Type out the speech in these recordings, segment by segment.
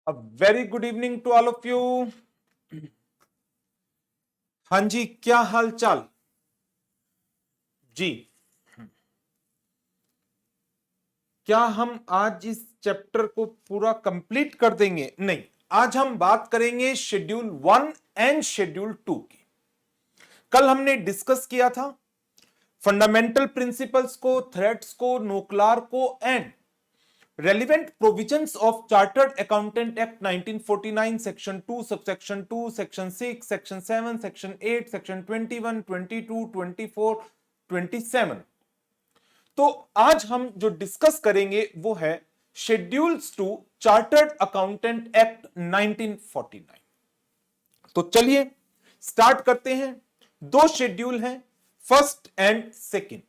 A very good evening to all of you. हाँ जी, क्या हाल चाल जी। क्या हम आज इस चैप्टर को पूरा कंप्लीट कर देंगे? नहीं, आज हम बात करेंगे शेड्यूल 1 एंड शेड्यूल 2 की। कल हमने डिस्कस किया था फंडामेंटल प्रिंसिपल्स को, थ्रेड्स को, नोक्लार को and relevant provisions of Chartered Accountant Act 1949 section 2 subsection 2 section 6 section 7 section 8 section 21 22 24 27। तो आज हम जो डिस्कस करेंगे वो है schedules to chartered accountant act 1949। तो चलिए स्टार्ट करते हैं। दो शेड्यूल हैं, first and second.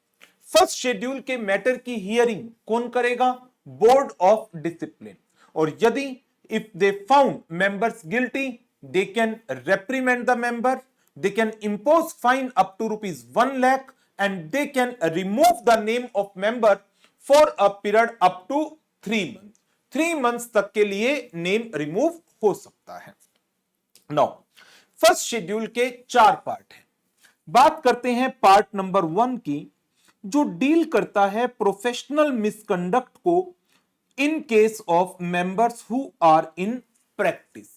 First schedule के मैटर की हियरिंग कौन करेगा? Board of discipline. और यदि if they found members guilty, they can reprimand the member, they can impose fine up to ₹1 lakh and they can remove the name of member for a period up to 3 months। 3 months तक के लिए name remove हो सकता है। Now first schedule के 4 part हैं। बात करते हैं पार्ट नंबर 1 की, जो डील करता है प्रोफेशनल मिसकंडक्ट को in case of members who are in practice.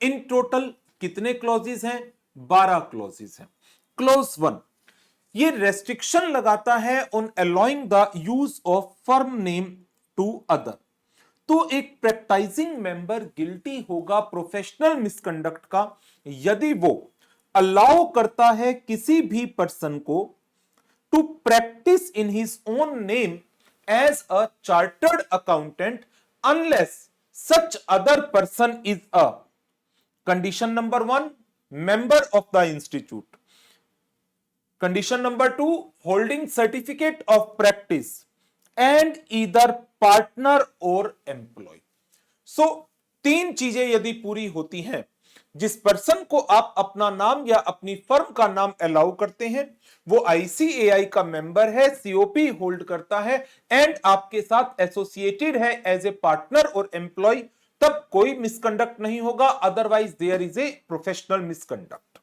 In total कितने क्लॉजेस हैं? 12 क्लॉजेस हैं। क्लॉज 1 ये रेस्ट्रिक्शन लगाता है on allowing the use of firm name to other. तो एक प्रैक्टाइजिंग मेंबर गिल्टी होगा प्रोफेशनल मिसकंडक्ट का यदि वो अलाउ करता है किसी भी पर्सन को to practice in his own name as a chartered accountant unless such other person is a condition number 1 member of the institute, condition number 2 holding certificate of practice and either partner or employee। so तीन चीजें यदि पूरी होती हैं, जिस person को आप अपना नाम या अपनी फर्म का नाम अलाउ करते हैं वो आईसीएआई का मेंबर है, सीओपी होल्ड करता है एंड आपके साथ एसोसिएटेड है एज ए पार्टनर और एम्प्लॉय, तब कोई मिसकंडक्ट नहीं होगा। Otherwise there is a professional misconduct.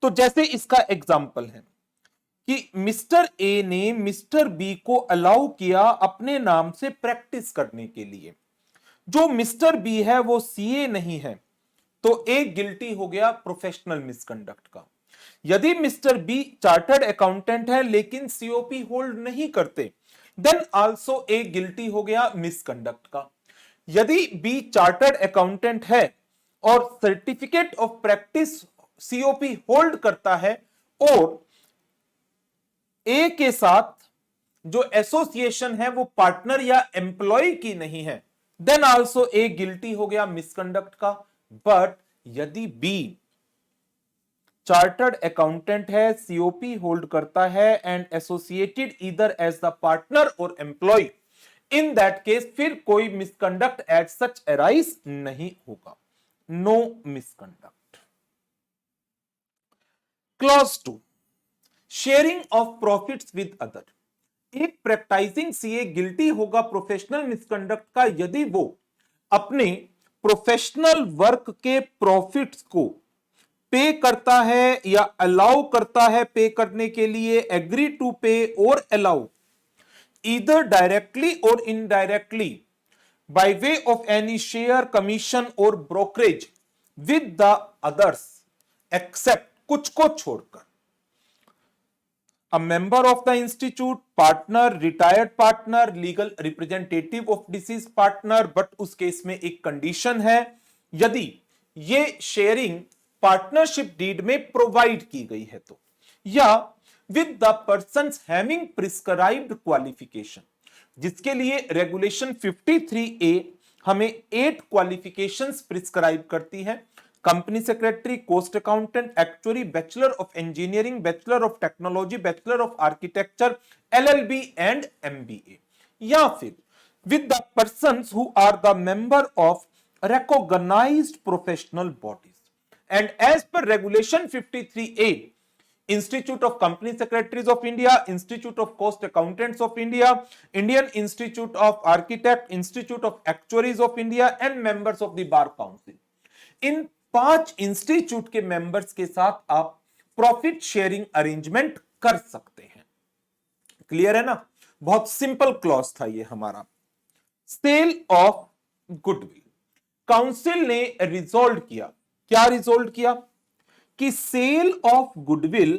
तो जैसे इसका एग्जांपल है कि मिस्टर ए ने मिस्टर बी को अलाउ किया अपने नाम से प्रैक्टिस करने के लिए। जो मिस्टर बी है वो सीए नहीं है, तो ए गिल्टी हो गया प्रोफेशनल मिसकंडक्ट का। यदि मिस्टर बी चार्टर्ड अकाउंटेंट है लेकिन सीओपी होल्ड नहीं करते, देन आल्सो ए गिल्टी हो गया मिसकंडक्ट का। यदि बी चार्टर्ड अकाउंटेंट है और certificate of practice COP hold करता है और ए के साथ जो एसोसिएशन है वो पार्टनर या एम्प्लॉय की नहीं है, देन आल्सो ए गिल्टी हो गया मिसकंडक्ट का। बट यदि बी चार्टर्ड अकाउंटेंट है, सीओपी होल्ड करता है and associated either as the partner और एम्प्लॉय, इन दैट केस फिर कोई मिसकंडक्ट एज सच अराइज नहीं होगा। No misconduct. Clause 2 sharing of profits with other. एक प्रैक्टाइजिंग सीए गिल्टी होगा प्रोफेशनल मिसकंडक्ट का यदि वो अपने प्रोफेशनल वर्क के प्रॉफिट्स को पे करता है या अलाउ करता है पे करने के लिए, एग्री टू पे और अलाउ ईदर डायरेक्टली और indirectly by way of any share, commission और brokerage with the others except कुछ को छोड़कर a member of the institute, partner, retired partner, legal representative of deceased partner। But उस case में एक condition है, यदि ये शेयरिंग पार्टनरशिप डीड में प्रोवाइड की गई है तो, या with the persons having prescribed qualification, जिसके लिए रेगुलेशन 53A हमें 8 क्वालिफिकेशंस प्रिस्क्राइब करती है। Company secretary, cost accountant, actuary, bachelor of engineering, bachelor of technology, bachelor of architecture, LLB and MBA, या फिर with the persons who are the member of recognized professional bodies। and as per regulation 53A institute of company secretaries of India, institute of cost accountants of India, Indian institute of architect, institute of actuaries of India and members of the bar council. इन 5 institute के members के साथ आप profit sharing arrangement कर सकते हैं। Clear है ना? बहुत सिंपल क्लॉज था ये हमारा। सेल ऑफ गुडविल, काउंसिल ने रिजोल्व किया, क्या रिजोल्व किया कि सेल ऑफ गुडविल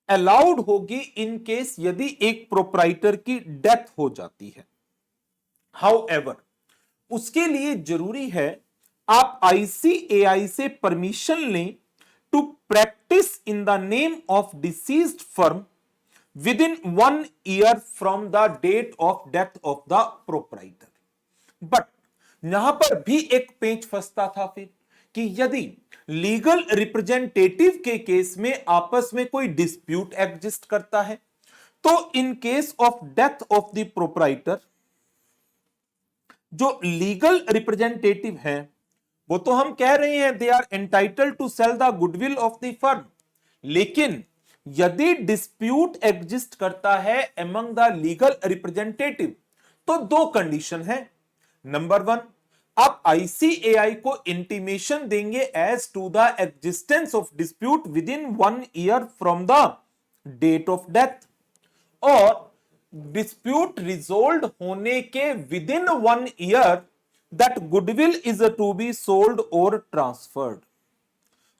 अलाउड होगी इन केस यदि एक प्रोप्राइटर की डेथ हो जाती है। हाउएवर, उसके लिए जरूरी है आप आईसीएआई से परमिशन लें to practice in the name of deceased firm within 1 year from the date of death of the proprietor. But यहां पर भी एक पेच फंसता था फिर कि यदि लीगल रिप्रेजेंटेटिव के केस में आपस में कोई डिस्प्यूट एग्जिस्ट करता है तो in case of death of the proprietor जो लीगल रिप्रेजेंटेटिव है वो तो हम कह रहे हैं they are entitled to sell the goodwill of the firm, लेकिन यदि डिस्प्यूट एग्जिस्ट करता है अमंग द लीगल रिप्रेजेंटेटिव तो 2 कंडीशन है। नंबर 1, आप आईसीएआई को इंटीमेशन देंगे as to the existence of dispute within 1 year from the date of death, और डिस्प्यूट रिजोल्व होने के within 1 year that goodwill is to be sold और transferred.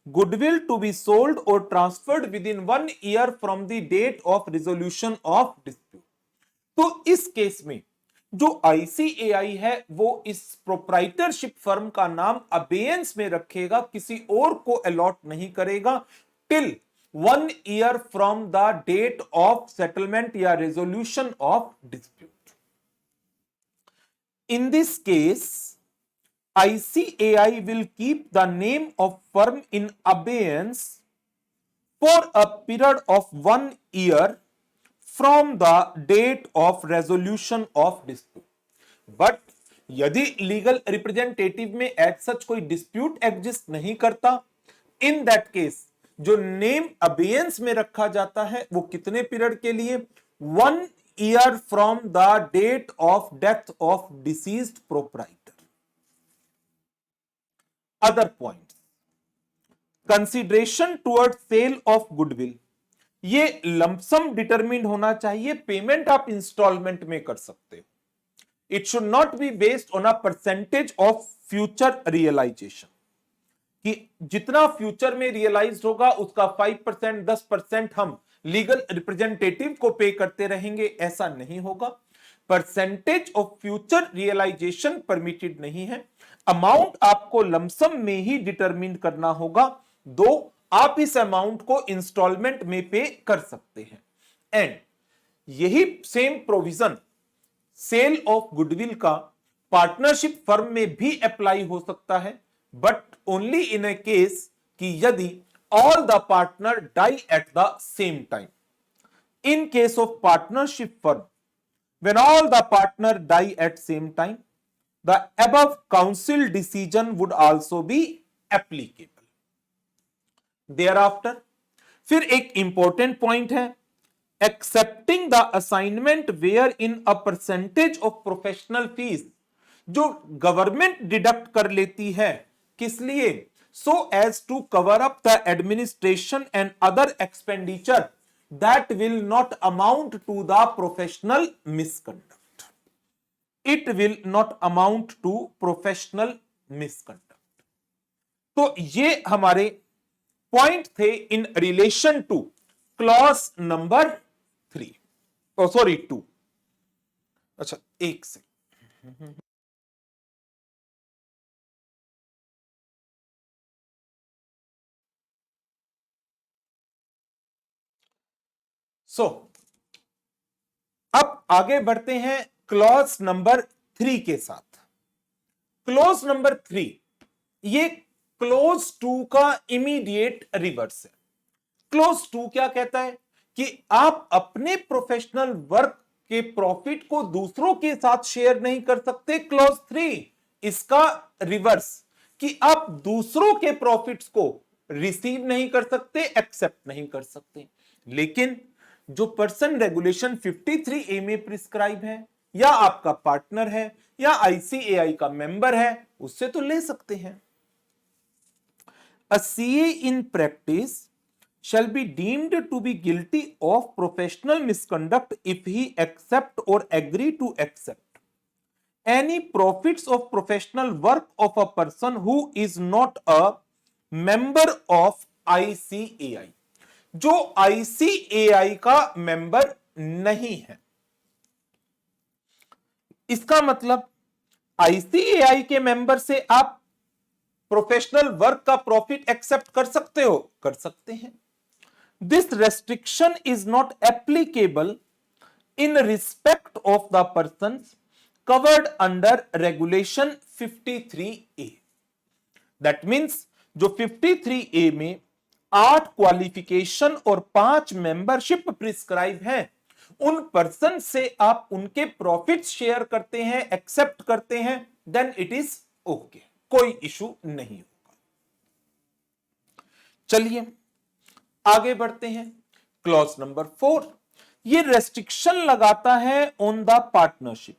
Goodwill to be sold or transferred within 1 year from the date of resolution of dispute। तो इस case में जो ICAI है वो इस प्रोप्राइटरशिप फर्म का नाम अबेयंस में रखेगा, किसी और को अलॉट नहीं करेगा till 1 year from the date of settlement या resolution of dispute. In this case ICAI will keep the name of firm in abeyance for a period of 1 year from the date of resolution of dispute। But यदि legal representative में as such कोई dispute exist नहीं करता, इन that case जो name abeyance में रखा जाता है वो कितने पीरियड के लिए? 1 year from the date of death of deceased proprietor. Other points, consideration towards sale of goodwill, ये लंपसम डिटरमिन्ड होना चाहिए, पेमेंट आप इंस्टॉलमेंट में कर सकते हो। It should not be based on a percentage of future realisation, कि जितना फ्यूचर में रियलाइज होगा उसका 5% 10% हम लीगल रिप्रेजेंटेटिव को पे करते रहेंगे, ऐसा नहीं होगा। Percentage of future realisation permitted नहीं है। अमाउंट आपको लमसम में ही डिटरमिन करना होगा, दो आप इस अमाउंट को इंस्टॉलमेंट में पे कर सकते हैं। एंड यही same provision sale of goodwill का पार्टनरशिप फर्म में भी अप्लाई हो सकता है, but only in a case कि यदि all the partner die at the same time. In case of partnership firm, when all the partner die at same time, the above council decision would also be applicable। thereafter फिर एक important point है, accepting the assignment wherein a percentage of professional fees जो government deduct कर लेती है, किस लिए? so as to cover up the administration and other expenditure that will not amount to the professional misconduct। it will not amount to professional misconduct। तो ये हमारे point थे इन relation two clause number 3, sorry 2। अच्छा एक से अब आगे बढ़ते हैं क्लॉज नंबर 3 के साथ। क्लॉज नंबर 3 ये क्लॉज 2 का इमीडिएट रिवर्स है। क्लॉज 2 क्या कहता है कि आप अपने प्रोफेशनल वर्क के प्रॉफिट को दूसरों के साथ शेयर नहीं कर सकते। क्लॉज 3 इसका रिवर्स, कि आप दूसरों के प्रॉफिट्स को रिसीव नहीं कर सकते, एक्सेप्ट नहीं कर सकते। लेकिन जो पर्सन रेगुलेशन 53A में प्रिस्क्राइब है, या आपका पार्टनर है, या ICAI का मेंबर है, उससे तो ले सकते हैं। A CA in practice shall be deemed to be guilty of professional misconduct if he accept or agree to accept any profits of professional work of a person who is not a member of ICAI, जो ICAI का member नहीं है। इसका मतलब ICAI के member से आप professional work का प्रॉफिट एक्सेप्ट कर सकते हो, कर सकते हैं। This restriction is not applicable in respect of the person covered under regulation 53A। That means जो 53A में 8 क्वालिफिकेशन और 5 मेंबरशिप प्रिस्क्राइब है, उन पर्सन से आप उनके प्रॉफिट शेयर करते हैं, एक्सेप्ट करते हैं, देन इट इज ओके, कोई इशू नहीं होगा। चलिए आगे बढ़ते हैं। क्लॉज नंबर 4, ये रेस्ट्रिक्शन लगाता है ऑन द पार्टनरशिप।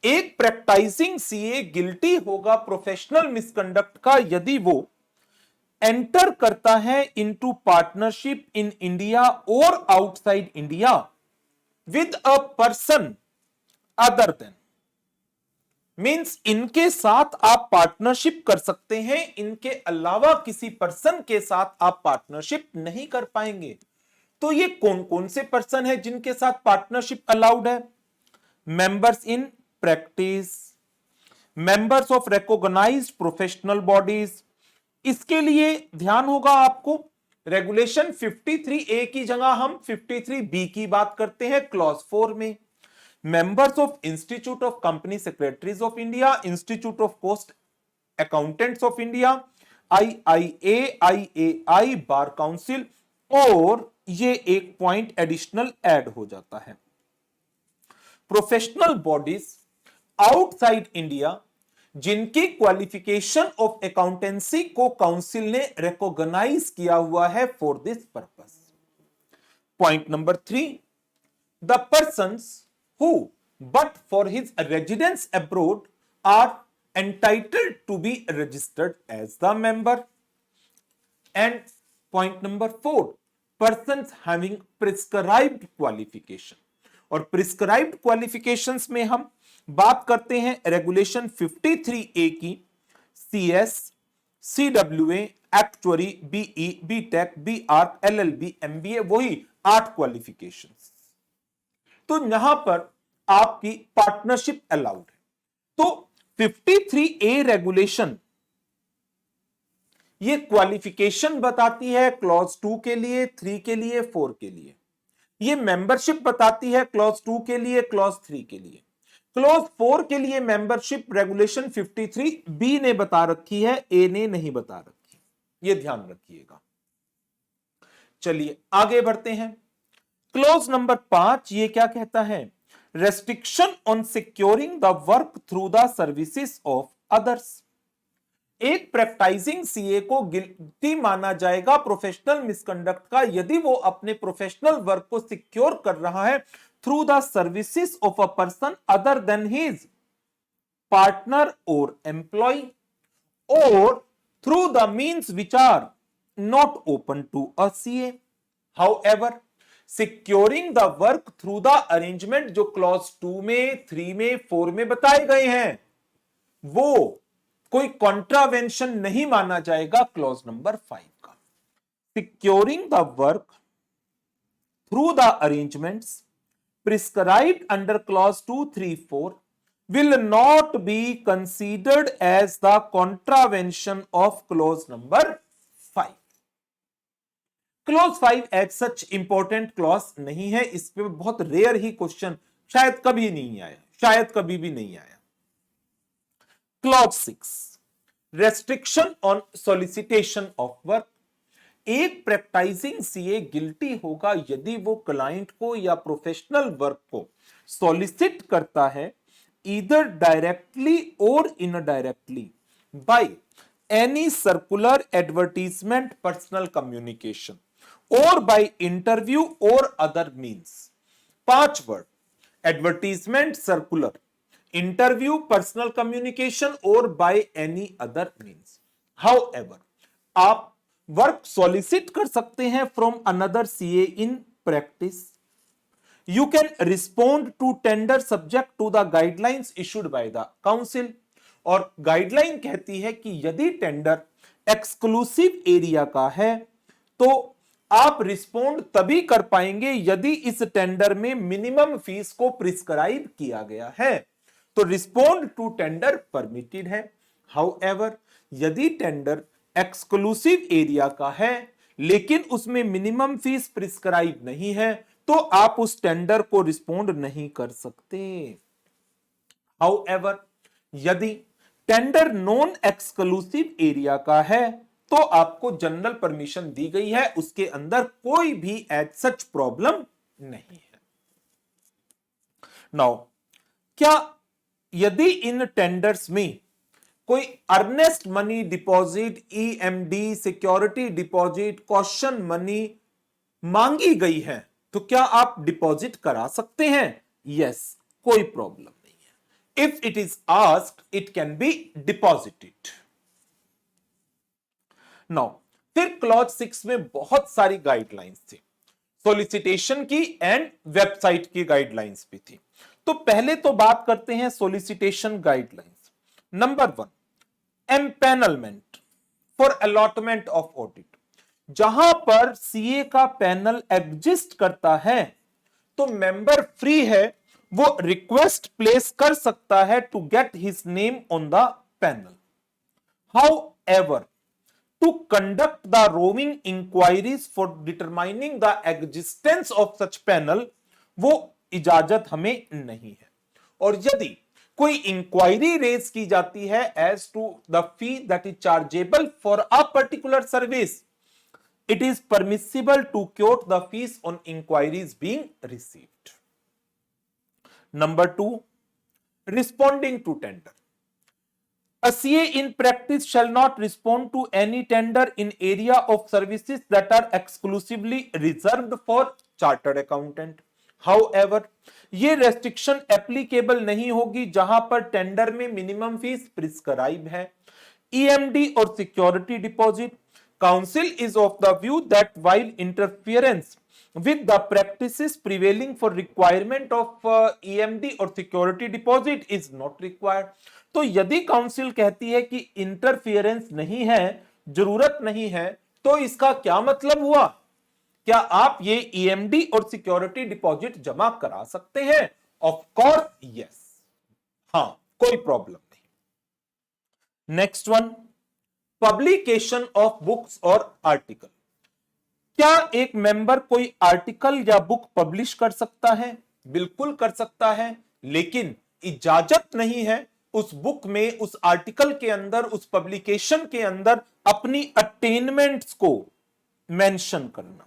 एक प्रैक्टिसिंग सीए गिल्टी होगा प्रोफेशनल मिसकंडक्ट का यदि वो एंटर करता है इनटू पार्टनरशिप इन इंडिया और outside India with a person other then. Means इनके साथ आप पार्टनरशिप कर सकते हैं, इनके अलावा किसी पर्सन के साथ आप पार्टनरशिप नहीं कर पाएंगे। तो ये कौन कौन से पर्सन है जिनके साथ पार्टनरशिप अलाउड है? Members in practice, members of recognised professional bodies. इसके लिए ध्यान होगा आपको, रेगुलेशन 53A की जगह हम 53B की बात करते हैं क्लॉज 4 में। Members of Institute of Company Secretaries of India, Institute of Cost Accountants of India, IIA, IAI, Bar Council, और ये एक पॉइंट एडिशनल ऐड हो जाता है, प्रोफेशनल बॉडीज आउटसाइड इंडिया जिनकी क्वालिफिकेशन ऑफ अकाउंटेंसी को काउंसिल ने रिकॉग्नाइज किया हुआ है for this purpose. Point number 3, the persons who but for his residence abroad are entitled to be registered as the member. And point number 4, persons having prescribed qualification। और prescribed qualifications में हम बात करते हैं regulation 53A की, CS, CWA, actuary, BE, BTech, BArch, LLB, MBA, वही 8 qualifications. तो यहां पर आपकी पार्टनरशिप अलाउड है। तो 53A रेगुलेशन ये क्वालिफिकेशन बताती है क्लॉज 2 के लिए, 3 के लिए, 4 के लिए। ये मेंबरशिप बताती है क्लॉज 2 के लिए, क्लॉज 3 के लिए। क्लॉज 4 के लिए मेंबरशिप रेगुलेशन 53B ने बता रखी है, ए ने नहीं बता रखी, ये ध्यान रखिएगा। चलिए आगे बढ़ते हैं। क्लॉज नंबर 5 ये क्या कहता है? Restriction on securing the work through the services of others. एक प्रैक्टिसिंग सीए को गिल्टी माना जाएगा प्रोफेशनल मिसकंडक्ट का यदि वो अपने प्रोफेशनल वर्क को सिक्योर कर रहा है through the services of a person other than his partner और एम्प्लॉय, और through the means which are not open to a CA. However securing the work through the arrangement जो clause 2 में, 3 में, 4 में बताए गए हैं, वो कोई कॉन्ट्रावेंशन नहीं माना जाएगा क्लॉज नंबर 5 का। Securing the work through the arrangements prescribed under clause 2, 3, 4 will not be considered as the contravention of clause number 5। Clause 5 as such important clause नहीं है, इस पे बहुत रेयर ही क्वेश्चन, शायद कभी नहीं आया, शायद कभी भी नहीं आया। Clause 6, restriction on solicitation of work. एक प्रैक्टिसिंग सीए गिल्टी होगा यदि वो क्लाइंट को या प्रोफेशनल वर्क को सॉलिसिट करता है ईदर डायरेक्टली और indirectly bye any circular, advertisement, personal communication or by interview or other means. 5 word, advertisement, circular, interview, personal communication और by any other means. However, आप वर्क सॉलिसिट कर सकते हैं from another CA in practice. You can respond to tender subject to the guidelines issued by the council. और guideline कहती है कि यदि टेंडर एक्सक्लूसिव एरिया का है तो आप रिस्पोंड तभी कर पाएंगे यदि इस टेंडर में मिनिमम फीस को प्रिस्क्राइब किया गया है. तो रिस्पोंड टू टेंडर परमिटेड है. हाउएवर, यदि टेंडर एक्सक्लूसिव एरिया का है लेकिन उसमें मिनिमम फीस प्रिस्क्राइब नहीं है तो आप उस टेंडर को रिस्पोंड नहीं कर सकते. हाउएवर, यदि टेंडर नॉन एक्सक्लूसिव एरिया का है तो आपको जनरल परमिशन दी गई है, उसके अंदर कोई भी एज सच प्रॉब्लम नहीं है. नाउ, क्या यदि इन टेंडर्स में कोई earnest money deposit, EMD, security deposit, caution money मांगी गई है तो क्या आप डिपॉजिट करा सकते हैं? यस, कोई प्रॉब्लम नहीं है. If it is asked it can be deposited. Now, फिर क्लॉज 6 में बहुत सारी गाइडलाइंस थी, सोलिसिटेशन की एंड वेबसाइट की गाइडलाइंस भी थी. तो पहले तो बात करते हैं solicitation guidelines. Number 1, empanelment for allotment of audit. जहां पर सीए का पैनल एग्जिस्ट करता है तो मेंबर फ्री है, वो रिक्वेस्ट प्लेस कर सकता है to get his name on the panel. However, to conduct the roving inquiries for determining the existence of such panel, वो इजाजत हमें नहीं है. और यदि कोई इंक्वायरी रेज की जाती है as to the fee that is chargeable for a particular service, it is permissible to quote the fees on inquiries being received. Number 2, responding to tender. A CA in practice shall not respond to any tender in area of services that are exclusively reserved for chartered accountant. However, ये restriction applicable नहीं होगी जहां पर tender में minimum fees prescribe है. EMD और security deposit, Council is of the view that while interference with the practices prevailing for requirement of EMD or security deposit is not required. तो यदि council कहती है कि इंटरफियरेंस नहीं है, जरूरत नहीं है, तो इसका क्या मतलब हुआ? क्या आप ये EMD और सिक्योरिटी डिपॉजिट जमा करा सकते हैं? Of course yes. हाँ, कोई प्रॉब्लम नहीं. Next one, publication of books और आर्टिकल. क्या एक मेंबर कोई आर्टिकल या बुक पब्लिश कर सकता है? बिल्कुल कर सकता है, लेकिन इजाजत नहीं है उस बुक में, उस आर्टिकल के अंदर, उस पब्लिकेशन के अंदर अपनी अटेनमेंट्स को मेंशन करना.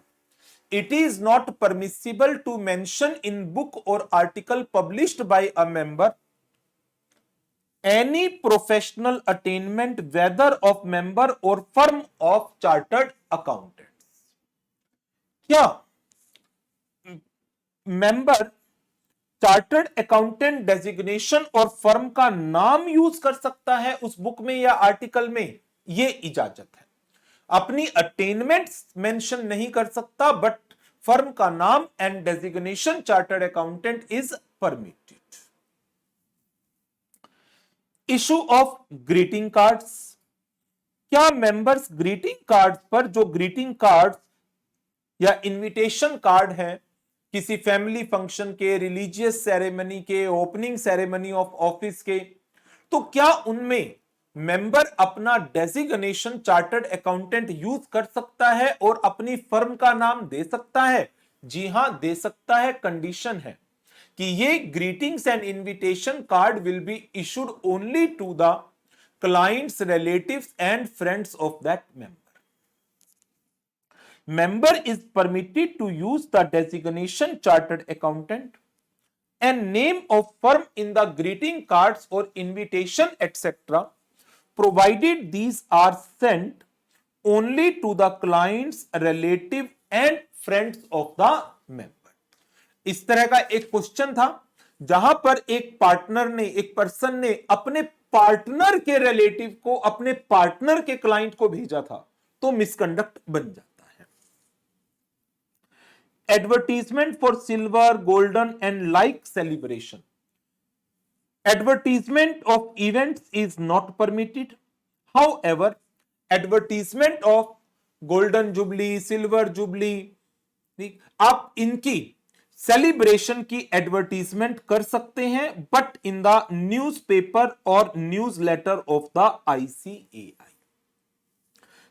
It is not permissible to mention in book और article published by a member any professional attainment whether of member or firm of chartered accountants. क्या मेंबर चार्टर्ड अकाउंटेंट डेजिग्नेशन और firm का नाम use कर सकता है उस बुक में या आर्टिकल में? ये इजाजत है. अपनी अटेनमेंट्स मेंशन नहीं कर सकता, बट फर्म का नाम and designation chartered accountant is permitted. Issue of greeting cards. क्या मेंबर्स ग्रीटिंग कार्ड पर, जो ग्रीटिंग कार्ड या इनविटेशन कार्ड है किसी फैमिली फंक्शन के, रिलीजियस सेरेमनी के, ओपनिंग सेरेमनी ऑफ ऑफिस के, तो क्या उनमें मेंबर अपना डेजिग्नेशन चार्टर्ड अकाउंटेंट यूज कर सकता है और अपनी फर्म का नाम दे सकता है? जी हां, दे सकता है. कंडीशन है कि ये greetings and invitation card will be issued only to the clients, relatives and friends of that member. Member is permitted to use the designation chartered accountant and name of firm in the greeting cards or invitation etc. provided these are sent only to the client's relative and friends of the member. इस तरह का एक question था जहां पर एक partner ने, एक पर्सन ने अपने पार्टनर के रिलेटिव को अपने पार्टनर के क्लाइंट को भेजा था, तो मिसकंडक्ट बन जाता है। Advertisement for silver, golden and like celebration, advertisement of events is not permitted. However, advertisement of golden jubilee, silver jubilee, आप इनकी सेलिब्रेशन की एडवर्टीजमेंट कर सकते हैं, बट इन द न्यूज़पेपर और newsletter of the ICAI।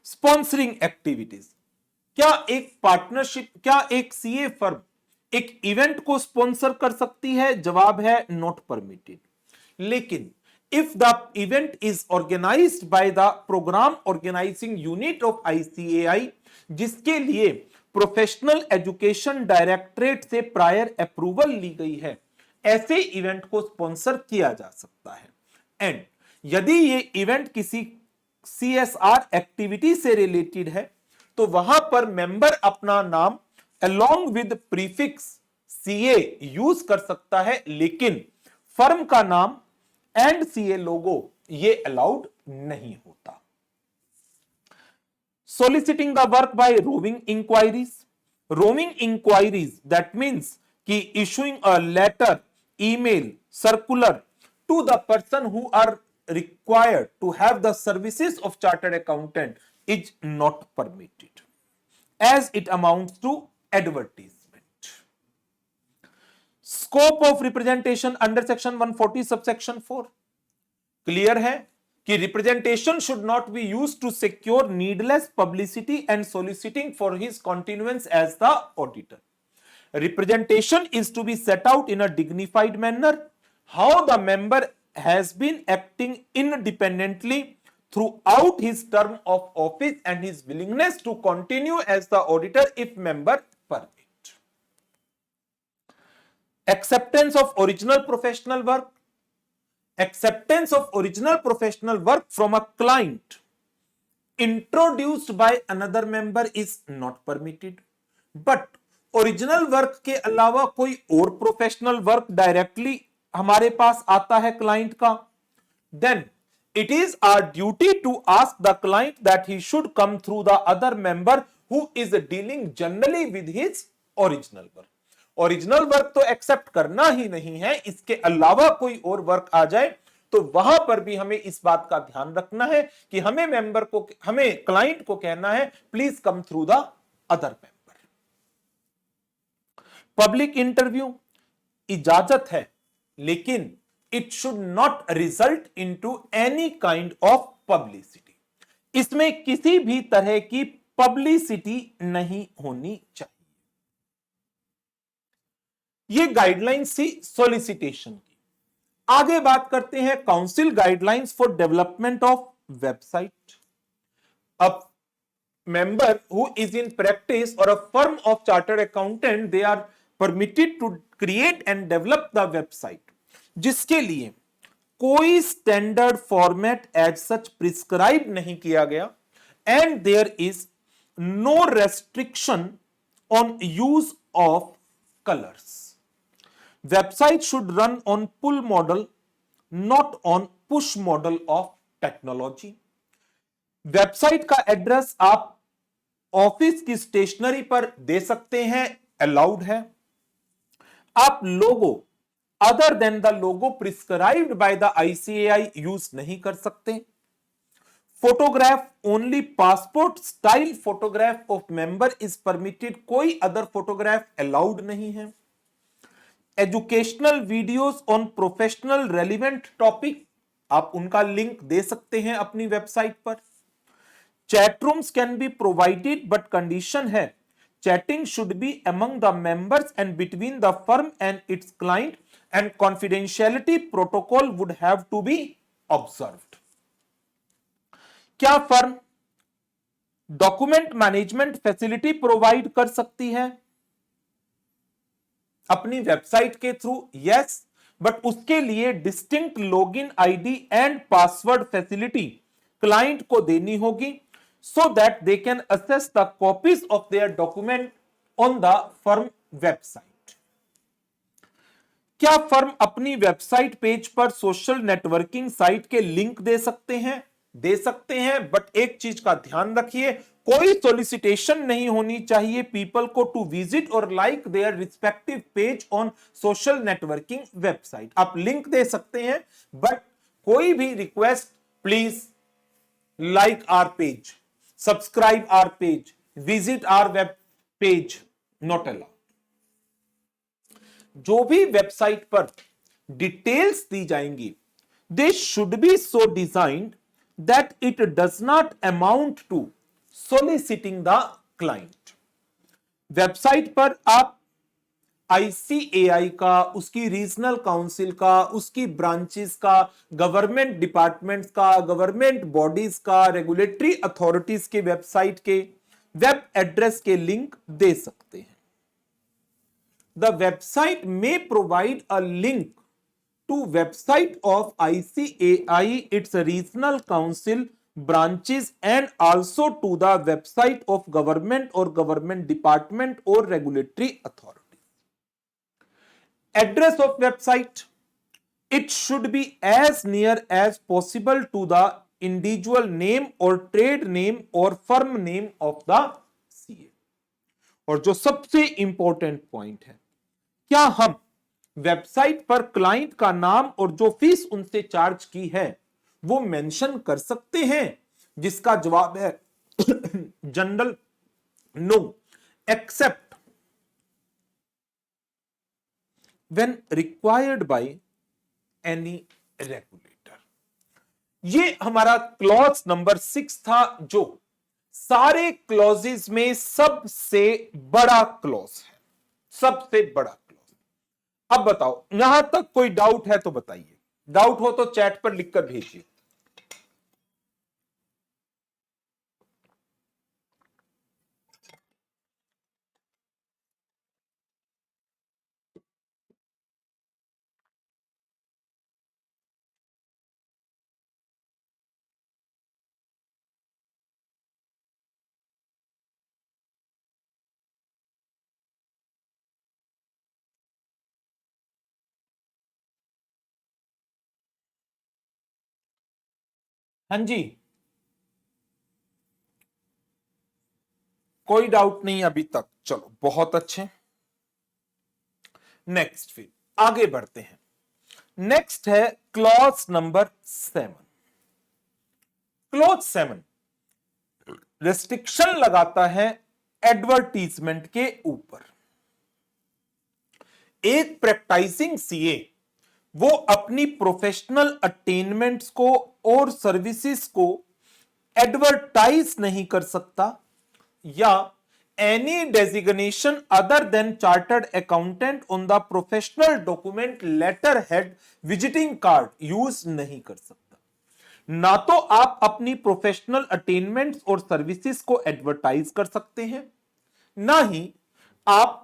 Sponsoring activities, क्या एक partnership, क्या एक सीए फर्म एक इवेंट को स्पॉन्सर कर सकती है? जवाब है नॉट परमिटेड। लेकिन if the event is organised by the programme organising unit of ICAI, जिसके लिए प्रोफेशनल एजुकेशन डायरेक्टरेट से प्रायर अप्रूवल ली गई है, ऐसे इवेंट को स्पॉन्सर किया जा सकता है। एंड यदि ये इवेंट किसी CSR एक्टिविटी से रिलेटेड है, तो वहां पर मेंबर अपना नाम along with prefix CA use कर सकता है, लेकिन फर्म का नाम एंड CA लोगो ये अलाउड नहीं होता। Soliciting the work by roving inquiries. Roving inquiries, that means कि issuing a letter, email, circular to the person who are required to have the services of chartered accountant is not permitted, as it amounts to advertisement. Scope of representation under section 140 subsection 4. Clear है कि representation should not be used to secure needless publicity and soliciting for his continuance as the auditor. Representation is to be set out in a dignified manner how the member has been acting independently throughout his term of office and his willingness to continue as the auditor if member permit. Acceptance of original professional work. Acceptance of original professional work from a client introduced by another member is not permitted. But original work के अलावा कोई और professional work directly हमारे पास आता है client का, then it is our duty to ask the client that he should come through the other member who is dealing generally with his original work. Original work तो accept करना ही नहीं है, इसके अलावा कोई और वर्क आ जाए तो वहां पर भी हमें इस बात का ध्यान रखना है कि हमें मेंबर को, हमें क्लाइंट को कहना है please come through the other member. Public interview इजाजत है, लेकिन it should not result into any kind of publicity. इसमें किसी भी तरह की पब्लिसिटी नहीं होनी चाहिए। ये गाइडलाइंस थी सॉलिसिटेशन की। आगे बात करते हैं council guidelines for development of website. अब member who is in practice or a firm of chartered accountant, they are permitted to create and develop the website, जिसके लिए कोई standard format as such prescribe नहीं किया गया, and there is no restriction on use of colours. Website should run on pull model, not on push model of technology. Website का address आप office की stationery पर दे सकते हैं, अलाउड है। आप logo other than the logo prescribed by the ICAI use नहीं कर सकते। Photograph only passport style photograph of member is permitted, कोई अदर फोटोग्राफ अलाउड नहीं है। Educational videos on professional relevant topic, आप उनका लिंक दे सकते हैं अपनी वेबसाइट पर। Chat rooms can be provided, but condition है chatting should be among the members and between the firm and its client, and confidentiality protocol would have to be observed. क्या firm document management facility provide कर सकती है अपनी website के through? Yes, but उसके लिए distinct login ID and password facility client को देनी होगी, so that they can access the copies of their document on the firm website. क्या फर्म अपनी वेबसाइट पेज पर सोशल नेटवर्किंग साइट के लिंक दे सकते हैं? दे सकते हैं, बट एक चीज का ध्यान रखिए, कोई सोलिसिटेशन नहीं होनी चाहिए पीपल को टू विजिट और like their respective page on social networking website. आप लिंक दे सकते हैं, बट कोई भी request, please like our page, subscribe our page, visit our web page, not allowed. जो भी वेबसाइट पर डिटेल्स दी जाएंगी, they should be so designed that it does not amount to soliciting the client. Website पर आप ICAI का, उसकी regional council का, उसकी ब्रांचेस का, गवर्नमेंट डिपार्टमेंट्स का, गवर्नमेंट बॉडीज का, रेगुलेटरी अथॉरिटीज के वेबसाइट के वेब एड्रेस के लिंक दे सकते हैं। द वेबसाइट में provide a link to website of ICAI, its regional council, branches, and also to the website of government or government department or regulatory authority. Address of website, it should be as near as possible to the individual name or trade name or firm name of the CA. और जो सबसे important point है, क्या हम website पर client का नाम और जो फीस उनसे चार्ज की है वो मेंशन कर सकते हैं? जिसका जवाब है general no, except when required by any regulator. ये हमारा क्लॉज नंबर 6 था, जो सारे क्लॉजेस में सबसे बड़ा क्लॉज है, सबसे बड़ा क्लॉज। अब बताओ, यहां तक कोई डाउट है तो बताइए, डाउट हो तो चैट पर लिखकर भेजिए। हाँ जी, कोई डाउट नहीं अभी तक, चलो बहुत अच्छे। नेक्स्ट, फिर आगे बढ़ते हैं। नेक्स्ट है क्लॉज नंबर 7। क्लॉज 7 रेस्ट्रिक्शन लगाता है एडवर्टीजमेंट के ऊपर। एक प्रैक्टिसिंग सीए वो अपनी प्रोफेशनल अटेनमेंट्स को और सर्विसेज को एडवर्टाइज नहीं कर सकता, या any designation other than chartered accountant on the professional document, letter head, visiting card use नहीं कर सकता। ना तो आप अपनी प्रोफेशनल अटेनमेंट्स और सर्विसेज को एडवर्टाइज कर सकते हैं, ना ही आप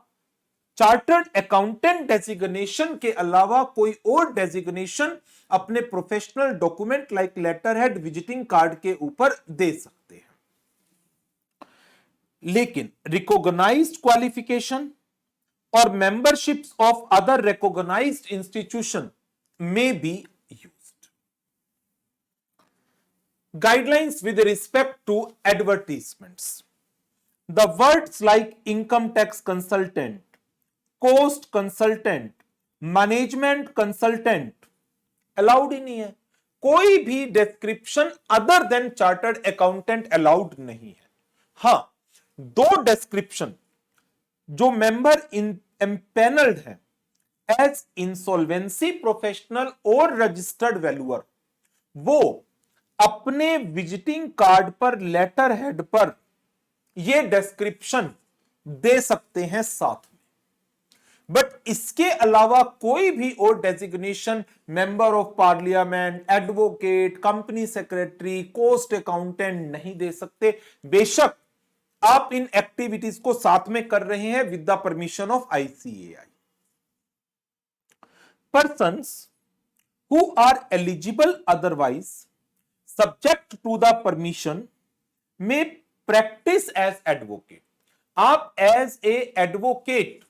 चार्टर्ड अकाउंटेंट डेजिग्नेशन के अलावा कोई और डेजिग्नेशन अपने professional document like letter head, visiting card के ऊपर दे सकते हैं। लेकिन रिकॉग्नाइज्ड क्वालिफिकेशन और memberships of other recognized institution may be used. Guidelines with respect to advertisements, the words like income tax consultant, cost consultant, management consultant allowed ही नहीं है। कोई भी description other than chartered accountant allowed नहीं है। हां, दो डिस्क्रिप्शन जो मेंबर एम्पैनल्ड है एज इंसॉल्वेंसी प्रोफेशनल और रजिस्टर्ड वैल्यूअर, वो अपने विजिटिंग कार्ड पर, लेटर हेड पर ये डिस्क्रिप्शन दे सकते हैं साथ में। बट इसके अलावा कोई भी और designation member of parliament, advocate, company secretary, cost accountant नहीं दे सकते, बेशक आप इन एक्टिविटीज को साथ में कर रहे हैं with the permission of ICAI। Persons who are eligible otherwise subject to the permission में प्रैक्टिस एज एडवोकेट। आप एज ए एडवोकेट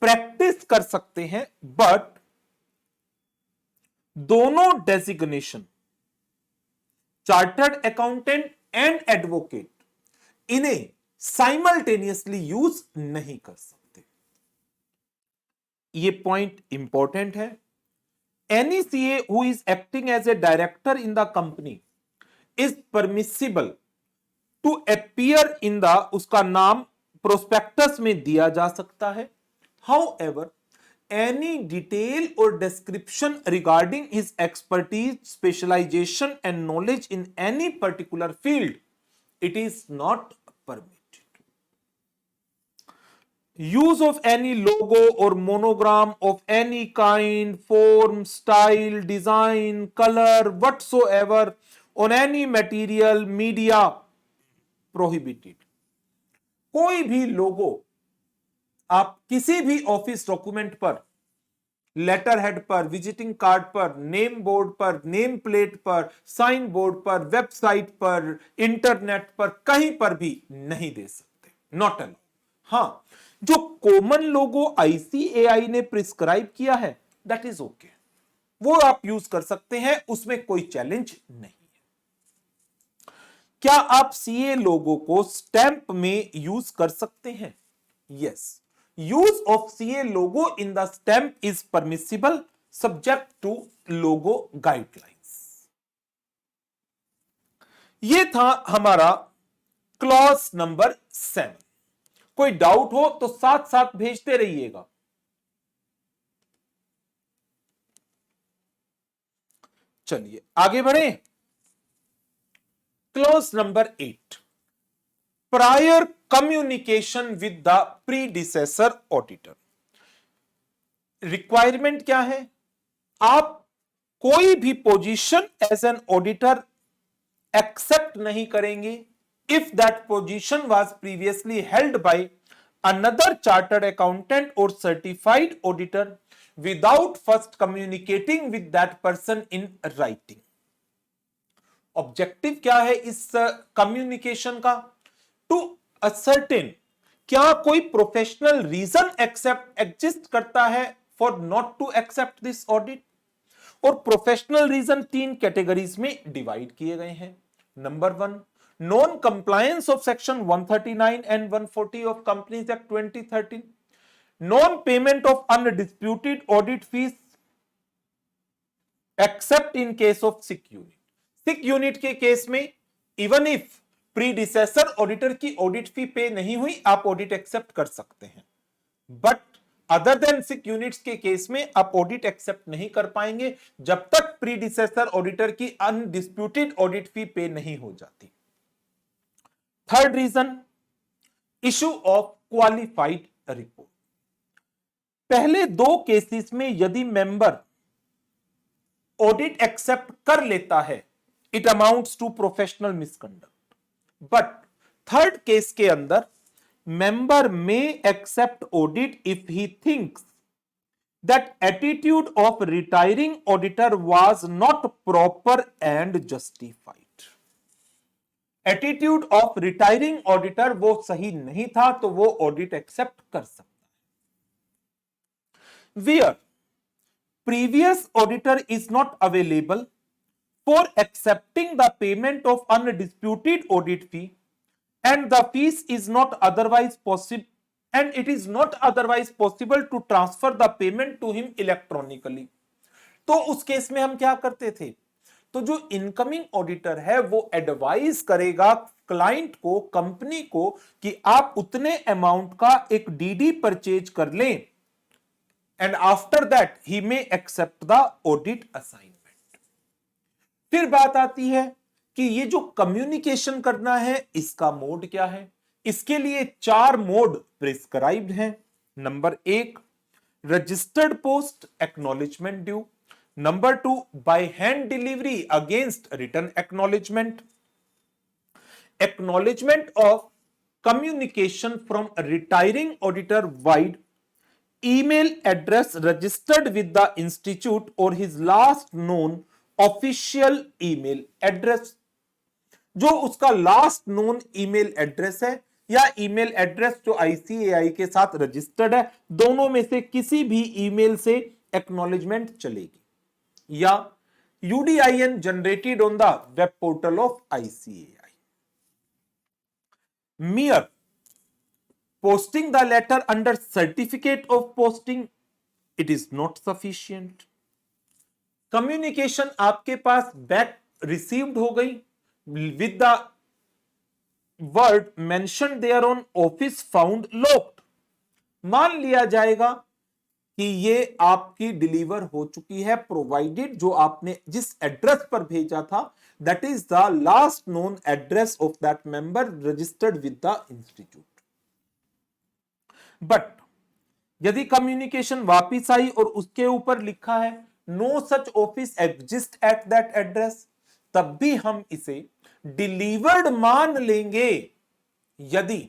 प्रैक्टिस कर सकते हैं, बट दोनों designation chartered accountant and advocate इन्हें साइमल्टेनियसली यूज नहीं कर सकते। यह पॉइंट इंपॉर्टेंट है। Any CA who is acting as a director in the company is permissible to appear in the, उसका नाम प्रोस्पेक्टस में दिया जा सकता है। However any detail or description regarding his expertise, specialization and knowledge in any particular field, it is not permitted. Use of any logo or monogram of any kind, form, style, design, color, whatsoever on any material, media, prohibited. कोई भी लोगो आप किसी भी office document पर, letter head पर, visiting card पर, name board पर, name plate पर, साइन बोर्ड पर, वेबसाइट पर, इंटरनेट पर, कहीं पर भी नहीं दे सकते, नॉट अलाउड। हां, जो कॉमन लोगो आईसीएआई ने प्रिस्क्राइब किया है दैट इज ओके, वो आप यूज कर सकते हैं, उसमें कोई चैलेंज नहीं है। क्या आप सीए लोगो को स्टैंप में यूज कर सकते हैं? Yes, use of CA logo in the stamp is permissible subject to logo guidelines। ये था हमारा क्लॉज नंबर 7। कोई डाउट हो तो साथ साथ भेजते रहिएगा। चलिए आगे बढ़े। Clause number 8, prior communication with the predecessor auditor. Requirement क्या है? आप कोई भी position as an auditor accept नहीं करेंगे if that position was previously held by another chartered accountant और certified auditor without first communicating with that person in writing. Objective क्या है इस कम्युनिकेशन का? टू असर्टेन क्या कोई प्रोफेशनल रीजन एग्जिस्ट करता है for not to accept this audit. और प्रोफेशनल रीजन 3 कैटेगरीज में डिवाइड किए गए हैं। Number 1, non compliance of section 139 and 140 of companies act 2013, non payment of undisputed audit fees except in case of sick unit. Sick unit के case में even if predecessor auditor की audit fee pay नहीं हुई, आप audit accept कर सकते हैं, but other than sick units के केस में आप ऑडिट एक्सेप्ट नहीं कर पाएंगे जब तक प्रीडिसेसर ऑडिटर की अनडिस्प्यूटेड ऑडिट फी पे नहीं हो जाती। Third reason, issue of qualified report. पहले 2 केसेस में यदि मेंबर ऑडिट एक्सेप्ट कर लेता है, it amounts to professional misconduct. But third case के अंदर मेंबर में accept audit if he thinks that attitude of retiring auditor was not proper and justified. Attitude of retiring auditor वो सही नहीं था तो वो ऑडिट एक्सेप्ट कर सकता है। Where previous auditor is not available for accepting the payment of undisputed audit fee and the fees is not otherwise possible and it is not otherwise possible to transfer the payment to him electronically। तो उस case में हम क्या करते थे? तो जो incoming auditor है वो एडवाइज करेगा क्लाइंट को, कंपनी को कि आप उतने अमाउंट का एक डीडी परचेज कर लें and after that he may accept the audit assignment. फिर बात आती है कि ये जो कम्युनिकेशन करना है इसका मोड क्या है। इसके लिए 4 मोड प्रिस्क्राइब्ड हैं। Number 1, registered post acknowledgement due. Number 2, by hand delivery against return acknowledgement. Acknowledgement of communication from retiring auditor wide email address registered with the institute or his last known official email address जो उसका last known email address है या email address जो ICAI के साथ registered है, दोनों में से किसी भी ईमेल से एक्नॉलेजमेंट चलेगी, या UDIN generated on the web portal of ICAI. Mere posting the letter under certificate of posting, it is not sufficient. Communication आपके पास बैक रिसीव्ड हो गई with the word mention thereon office found locked, मान लिया जाएगा कि ये आपकी डिलीवर हो चुकी है, प्रोवाइडेड जो आपने जिस एड्रेस पर भेजा था that is the last known address of that member registered with the institute. But यदि कम्युनिकेशन वापिस आई और उसके ऊपर लिखा है no such office exist at that address, तब भी हम इसे डिलीवर्ड मान लेंगे यदि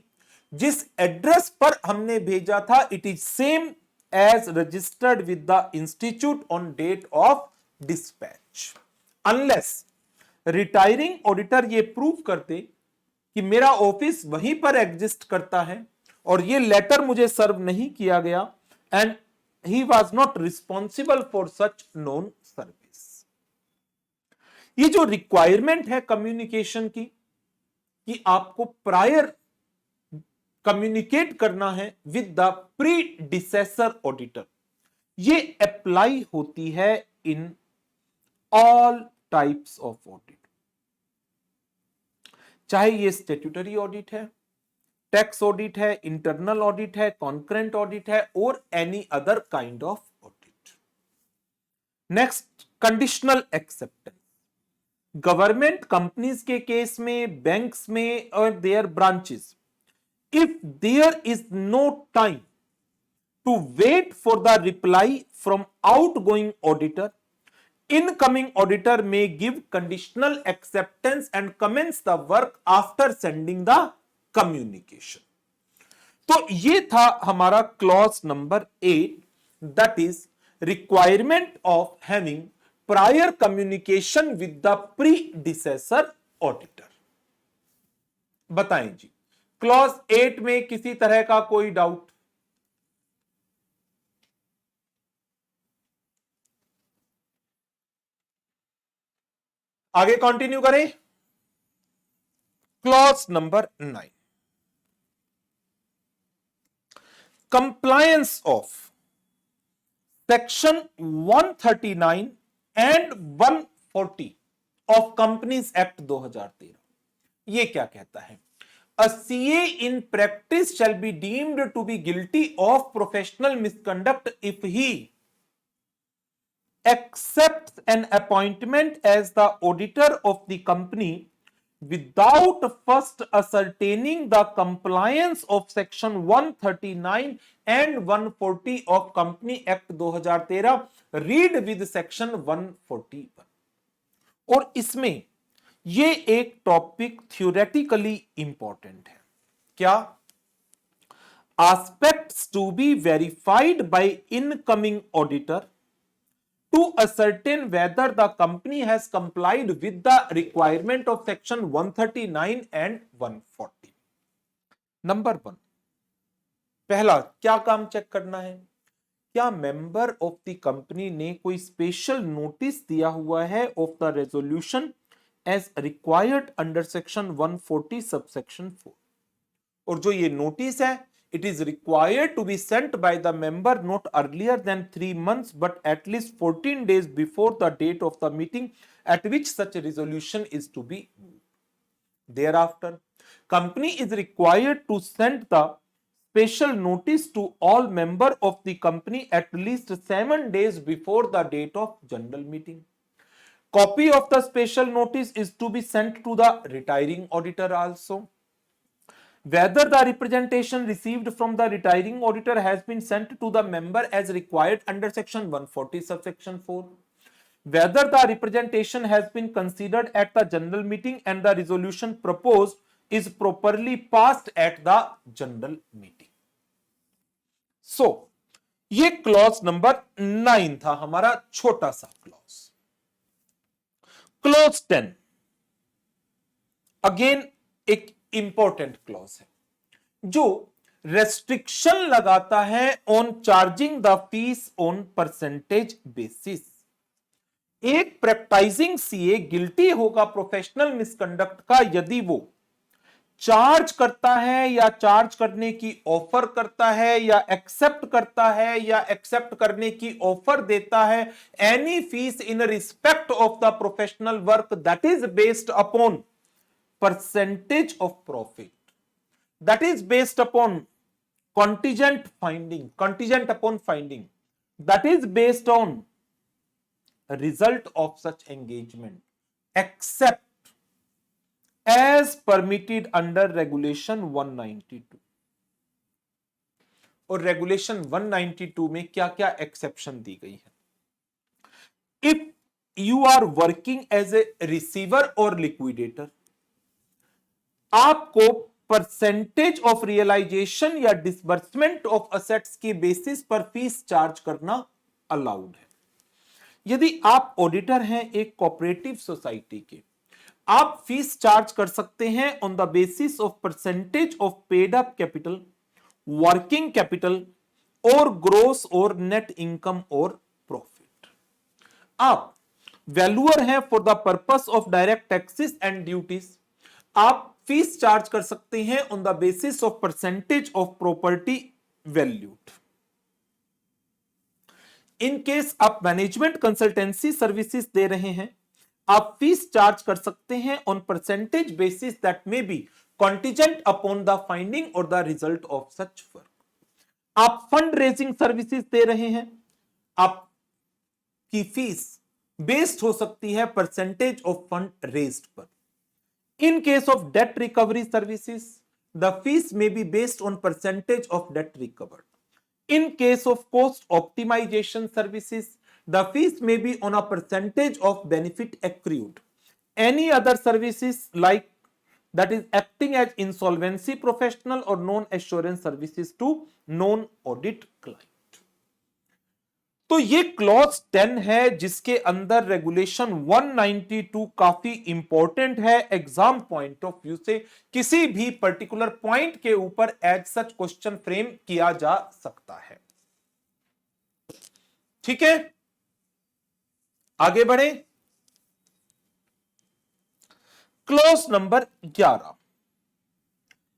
जिस एड्रेस पर हमने भेजा था it is same as registered with the institute on date of dispatch, unless retiring auditor ये प्रूव करते कि मेरा ऑफिस वहीं पर एग्जिस्ट करता है और ये लेटर मुझे सर्व नहीं किया गया and he was not responsible for such non service. ये जो रिक्वायरमेंट है कम्युनिकेशन की कि आपको प्रायर कम्युनिकेट करना है विद द प्रीडिसेसर ऑडिटर, ये अप्लाई होती है in all types of audit, चाहे ये स्टैट्यूटरी ऑडिट है, टैक्स ऑडिट है, इंटरनल ऑडिट है, कॉन्करेंट ऑडिट है और any other kind of audit. Next, conditional acceptance. Government companies के केस में, बैंक्स में और their branches, if there is no time to wait for the reply from outgoing auditor, incoming auditor may give conditional acceptance and commence the work after sending the communication. तो ये था हमारा clause number 8, that is requirement of having prior communication with the predecessor auditor. बताएं जी, clause 8 में किसी तरह का कोई डाउट? आगे कंटिन्यू करें. Clause number 9, compliance of section 139 and 140 of companies act 2013. ये क्या कहता है? A CA in practice shall be deemed to be guilty of professional misconduct if he accepts an appointment as the auditor of the company without first ascertaining the compliance of section 139 and 140 of Company Act 2013. Read with section 141. और इसमें ये एक topic theoretically important है. क्या? Aspects to be verified by incoming auditor to ascertain whether the company has complied with the requirement of section 139 and 140. Number 1, पहला क्या काम check करना है? क्या मेंबर ऑफ द कंपनी ने कोई स्पेशल नोटिस दिया हुआ है of the resolution as required under section 140 subsection 4. और जो ये नोटिस है, it is required to be sent by the member not earlier than 3 months but at least 14 days before the date of the meeting at which such a resolution is to be moved. Thereafter, company is required to send the special notice to all member of the company at least 7 days before the date of general meeting. Copy of the special notice is to be sent to the retiring auditor also. Whether the representation received from the retiring auditor has been sent to the member as required under section 140 subsection 4. Whether the representation has been considered at the general meeting and the resolution proposed is properly passed at the general meeting. So, ये clause number 9 था हमारा छोटा सा clause. Clause 10, again एक important clause है जो restriction लगाता है on charging the fees on percentage basis. एक प्रैक्टाइजिंग सीए गिल्टी होगा प्रोफेशनल मिसकंडक्ट का यदि वो चार्ज करता है या चार्ज करने की ऑफर करता है या एक्सेप्ट करता है या एक्सेप्ट करने की ऑफर देता है any fees in respect of the professional work that is based upon percentage of profit, that is based upon contingent upon finding, that is based on result of such engagement except as permitted under regulation 192। और regulation 192 में क्या क्या exception दी गई है। If you are working as a receiver और liquidator, आपको percentage of realisation या डिसबर्समेंट ऑफ असेट्स के बेसिस पर फीस चार्ज करना अलाउड है। यदि आप ऑडिटर हैं एक कोऑपरेटिव सोसाइटी के, आप फीस चार्ज कर सकते हैं on the basis of percentage of paid up capital, working capital और ग्रोस और नेट इनकम और प्रॉफिट। आप वैल्यूअर हैं for the purpose of direct taxes and duties, आप फीस चार्ज कर सकते हैं on the basis of percentage of property valued. In case आप मैनेजमेंट कंसल्टेंसी सर्विसेज दे रहे हैं, आप फीस चार्ज कर सकते हैं on percentage basis that may be contingent upon the finding और the result of such work. आप फंड रेजिंग सर्विसेज दे रहे हैं, आपकी फीस बेस्ड हो सकती है परसेंटेज ऑफ फंड रेज्ड पर। In case of debt recovery services, the fees may be based on percentage of debt recovered. In case of cost optimization services, the fees may be on a percentage of benefit accrued. Any other services like that is acting as insolvency professional or non-assurance services to non-audit client. तो ये clause 10 है जिसके अंदर regulation 192 काफी important है exam point of view से। किसी भी पर्टिकुलर पॉइंट के ऊपर एज सच क्वेश्चन फ्रेम किया जा सकता है। ठीक है, आगे बढ़े। क्लॉज नंबर 11,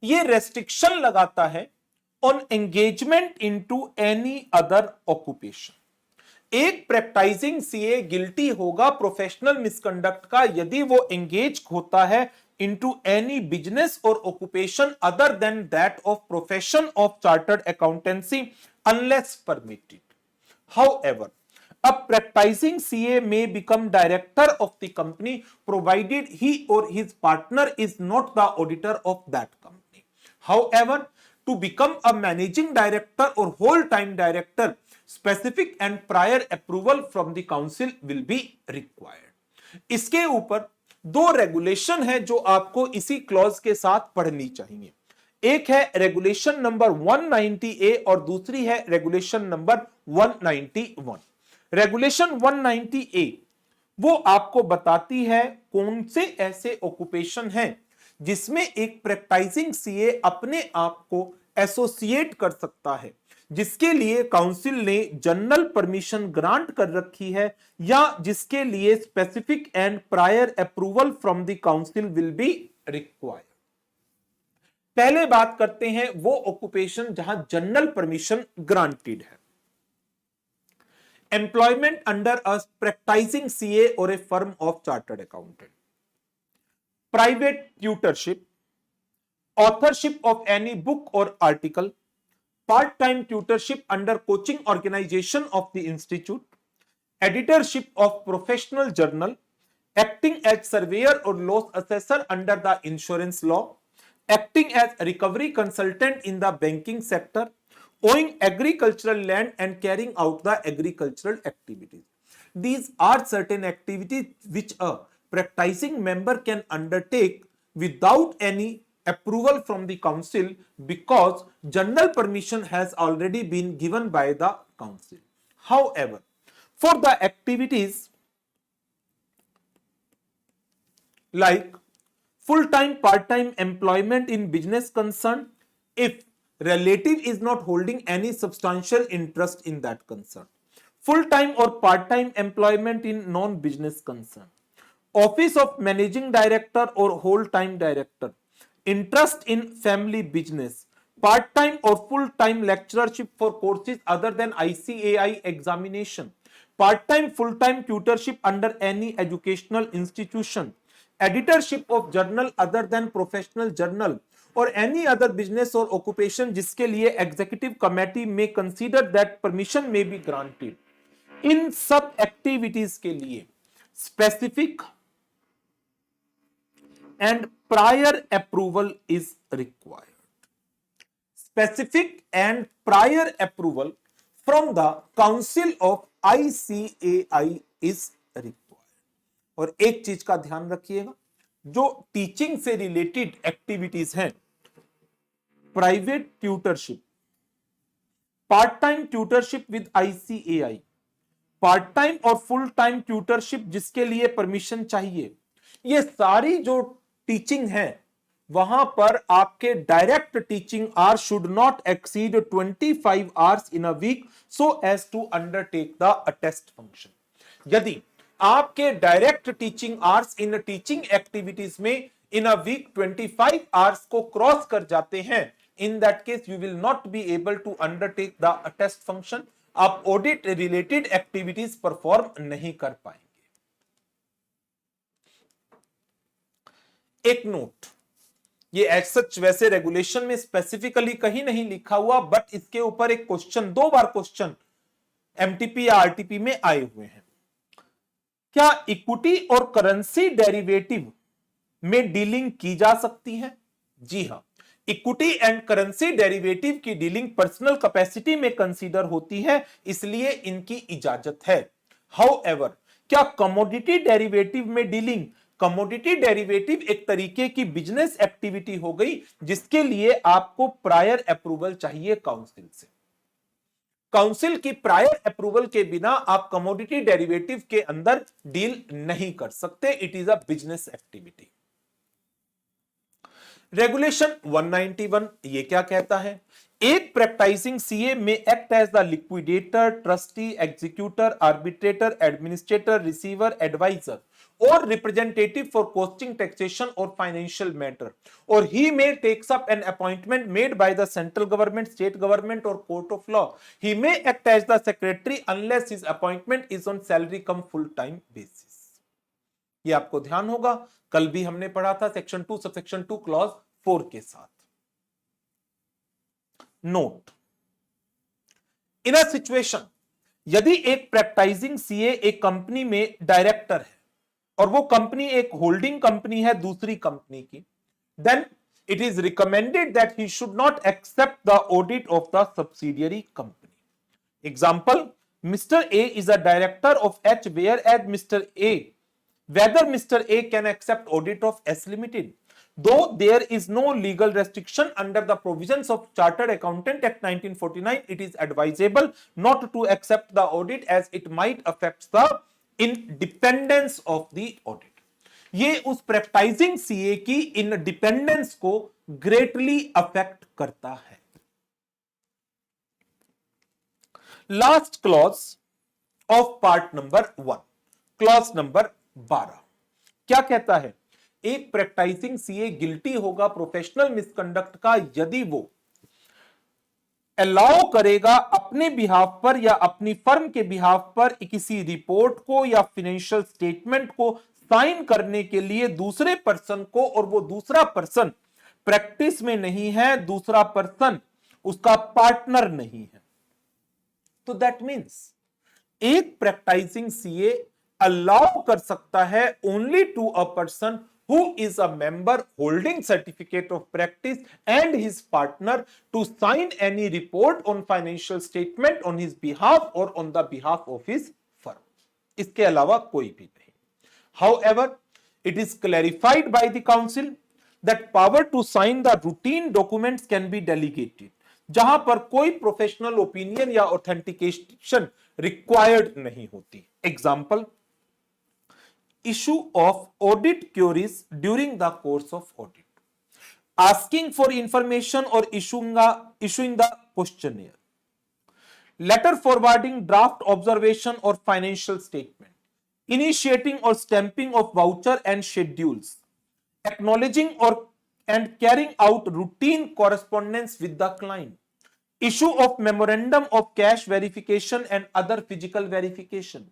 ये रेस्ट्रिक्शन लगाता है on engagement into any other occupation. एक प्रैक्टाइजिंग सीए गिल्टी होगा प्रोफेशनल मिसकंडक्ट का यदि वो एंगेज होता है इनटू एनी बिजनेस और occupation other than that of profession of chartered accountancy unless permitted. However, a practicing CA may become director of the company provided he or his partner is not the auditor of that company. However, to become a managing director or whole-time director, specific and prior approval from the council will be required. इसके ऊपर दो regulation है जो आपको इसी clause के साथ पढ़नी चाहिए। एक है रेगुलेशन नंबर 190A और दूसरी है रेगुलेशन नंबर 191। रेगुलेशन 190A वो आपको बताती है कौन से ऐसे ऑक्यूपेशन हैं जिसमें एक प्रैक्टाइजिंग सीए अपने आप को एसोसिएट कर सकता है, जिसके लिए काउंसिल ने जनरल परमिशन ग्रांट कर रखी है या जिसके लिए specific and prior approval from the council will be required. पहले बात करते हैं वो ऑक्यूपेशन जहां जनरल परमिशन ग्रांटेड है। Employment under a practising CA और a firm of chartered accountant, private tutorship, authorship of any book or article, part-time tutorship under coaching organization of the institute, editorship of professional journal, acting as surveyor or loss assessor under the insurance law, acting as a recovery consultant in the banking sector, owning agricultural land and carrying out the agricultural activities. These are certain activities which a practicing member can undertake without any approval from the council because general permission has already been given by the council. However, for the activities like full-time, part-time employment in business concern if relative is not holding any substantial interest in that concern. Full-time or part-time employment in non-business concern. Office of managing director or whole-time director. Interest in family business. Part-time or full-time lecturership for courses other than ICAI examination. Part-time, full-time tutorship under any educational institution. Editorship of journal other than professional journal or any other business or occupation जिसके लिए executive committee may consider that permission may be granted. इन सब activities के लिए specific and prior approval is required. Specific and prior approval from the council of ICAI is required. और एक चीज का ध्यान रखिएगा, जो टीचिंग से रिलेटेड एक्टिविटीज हैं, private tutorship, part time tutorship with ICAI, part time और फुल टाइम ट्यूटरशिप जिसके लिए परमिशन चाहिए, ये सारी जो टीचिंग है वहां पर आपके direct teaching hours should not exceed 25 hours in a week so as to undertake the attest function. यदि आपके direct teaching hours in teaching activities में इन अ वीक 25 आवर्स को क्रॉस कर जाते हैं, in that case you will not be able to undertake the attest function. आप audit related activities perform नहीं कर पाएंगे. एक नोट, ये एज सच वैसे रेगुलेशन में स्पेसिफिकली कहीं नहीं लिखा हुआ, बट इसके ऊपर एक क्वेश्चन, 2 बार क्वेश्चन MTP या RTP में आए हुए हैं. क्या इक्विटी और करेंसी डेरिवेटिव में डीलिंग की जा सकती है? जी हां, इक्विटी एंड करेंसी डेरिवेटिव की डीलिंग पर्सनल कैपेसिटी में कंसीडर होती है, इसलिए इनकी इजाजत है. हाउएवर, क्या कमोडिटी डेरिवेटिव में डीलिंग? कमोडिटी डेरिवेटिव एक तरीके की बिजनेस एक्टिविटी हो गई जिसके लिए आपको प्रायर अप्रूवल चाहिए काउंसिल से. काउंसिल की प्रायर अप्रूवल के बिना आप कमोडिटी डेरिवेटिव के अंदर डील नहीं कर सकते. It is a business activity. Regulation 191 ये क्या कहता है? एक practising CA may act as the liquidator, trustee, executor, arbitrator, administrator, receiver, adviser और रिप्रेजेंटेटिव फॉर कॉस्टिंग, टैक्सेशन और फाइनेंशियल मैटर, और he may takes up an appointment made by the central government, state government और court of law. He may act as the secretary unless his appointment is on salary cum full time basis. ये आपको ध्यान होगा, कल भी हमने पढ़ा था सेक्शन 2 सबसेक्शन 2 क्लॉज 4 के साथ. नोट, इन अ सिचुएशन, यदि एक प्रैक्टिसिंग सीए एक कंपनी में डायरेक्टर है और वो कंपनी एक होल्डिंग कंपनी है दूसरी कंपनी की, then it is recommended that he should not accept the audit of the subsidiary company. Example, Mr. A is a director of H, whereas whether Mr. A can accept audit of S Limited. Though there is no legal restriction under the provisions of Chartered Accountant Act 1949, it is advisable not to accept the audit as it might affect the independence of the audit. ये उस practising CA की independence को greatly affect करता है. Last clause of part number 1, clause number 12 क्या कहता है? एक प्रैक्टिसिंग सीए गिल्टी होगा प्रोफेशनल मिसकंडक्ट का यदि वो अलाउ करेगा अपने बिहाफ पर या अपनी फर्म के बिहाफ पर किसी रिपोर्ट को या फाइनेंशियल स्टेटमेंट को साइन करने के लिए दूसरे पर्सन को, और वो दूसरा पर्सन प्रैक्टिस में नहीं है, दूसरा पर्सन उसका पार्टनर नहीं है. तो दैट मींस एक प्रैक्टिसिंग सीए अलाउ कर सकता है only to a person who is a member holding certificate of practice and his partner to sign any report on financial statement on his behalf or on the behalf of his firm. इसके अलावा कोई भी नहीं. However, it is clarified by the council that power to sign the routine documents can be delegated. जहां पर कोई professional opinion या authentication required नहीं होती. Example, issue of audit queries during the course of audit, asking for information or issuing the questionnaire, letter forwarding draft observation or financial statement, initiating or stamping of voucher and schedules, acknowledging or and carrying out routine correspondence with the client, issue of memorandum of cash verification and other physical verification,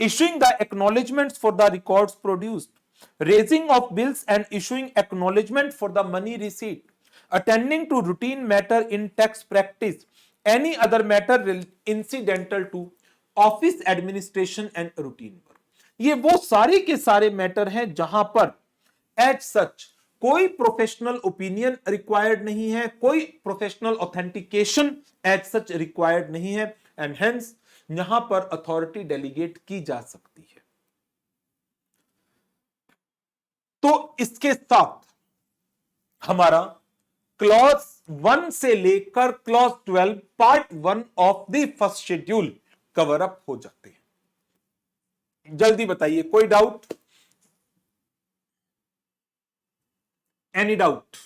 issuing the acknowledgements for the records produced, raising of bills and issuing acknowledgement for the money receipt, attending to routine matter in tax practice, any other matter incidental to office administration and routine work. ये वो सारे के सारे matter हैं जहां पर as such कोई professional opinion required नहीं है, कोई professional authentication as such required नहीं है, एंड हेंस यहां पर अथॉरिटी डेलीगेट की जा सकती है। तो इसके साथ हमारा क्लॉज 1 से लेकर clause 12 part 1 of the first schedule cover up हो जाते हैं। जल्दी बताइए, कोई डाउट? Any doubt?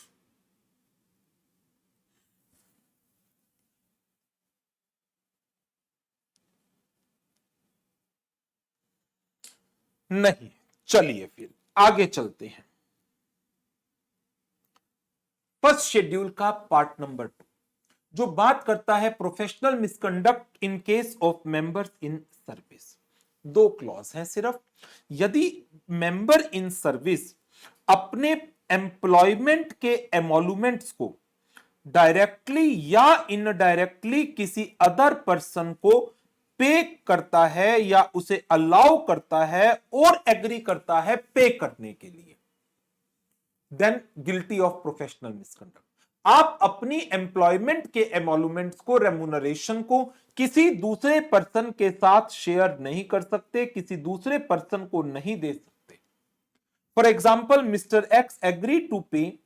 नहीं, चलिए फिर आगे चलते हैं। फर्स्ट शेड्यूल का पार्ट नंबर 2 जो बात करता है professional misconduct in case of members in service. 2 clause हैं सिर्फ। यदि मेंबर इन सर्विस अपने एम्प्लॉयमेंट के एमोलुमेंट्स को डायरेक्टली या इनडायरेक्टली किसी अदर पर्सन को पे करता है या उसे अलाउ करता है और एग्री करता है पे करने के लिए, then guilty of professional misconduct. आप अपनी एम्प्लॉयमेंट के एमोलुमेंट्स को, रेम्यूनरेशन को किसी दूसरे पर्सन के साथ शेयर नहीं कर सकते, किसी दूसरे पर्सन को नहीं दे सकते। For example, mister X agree to pay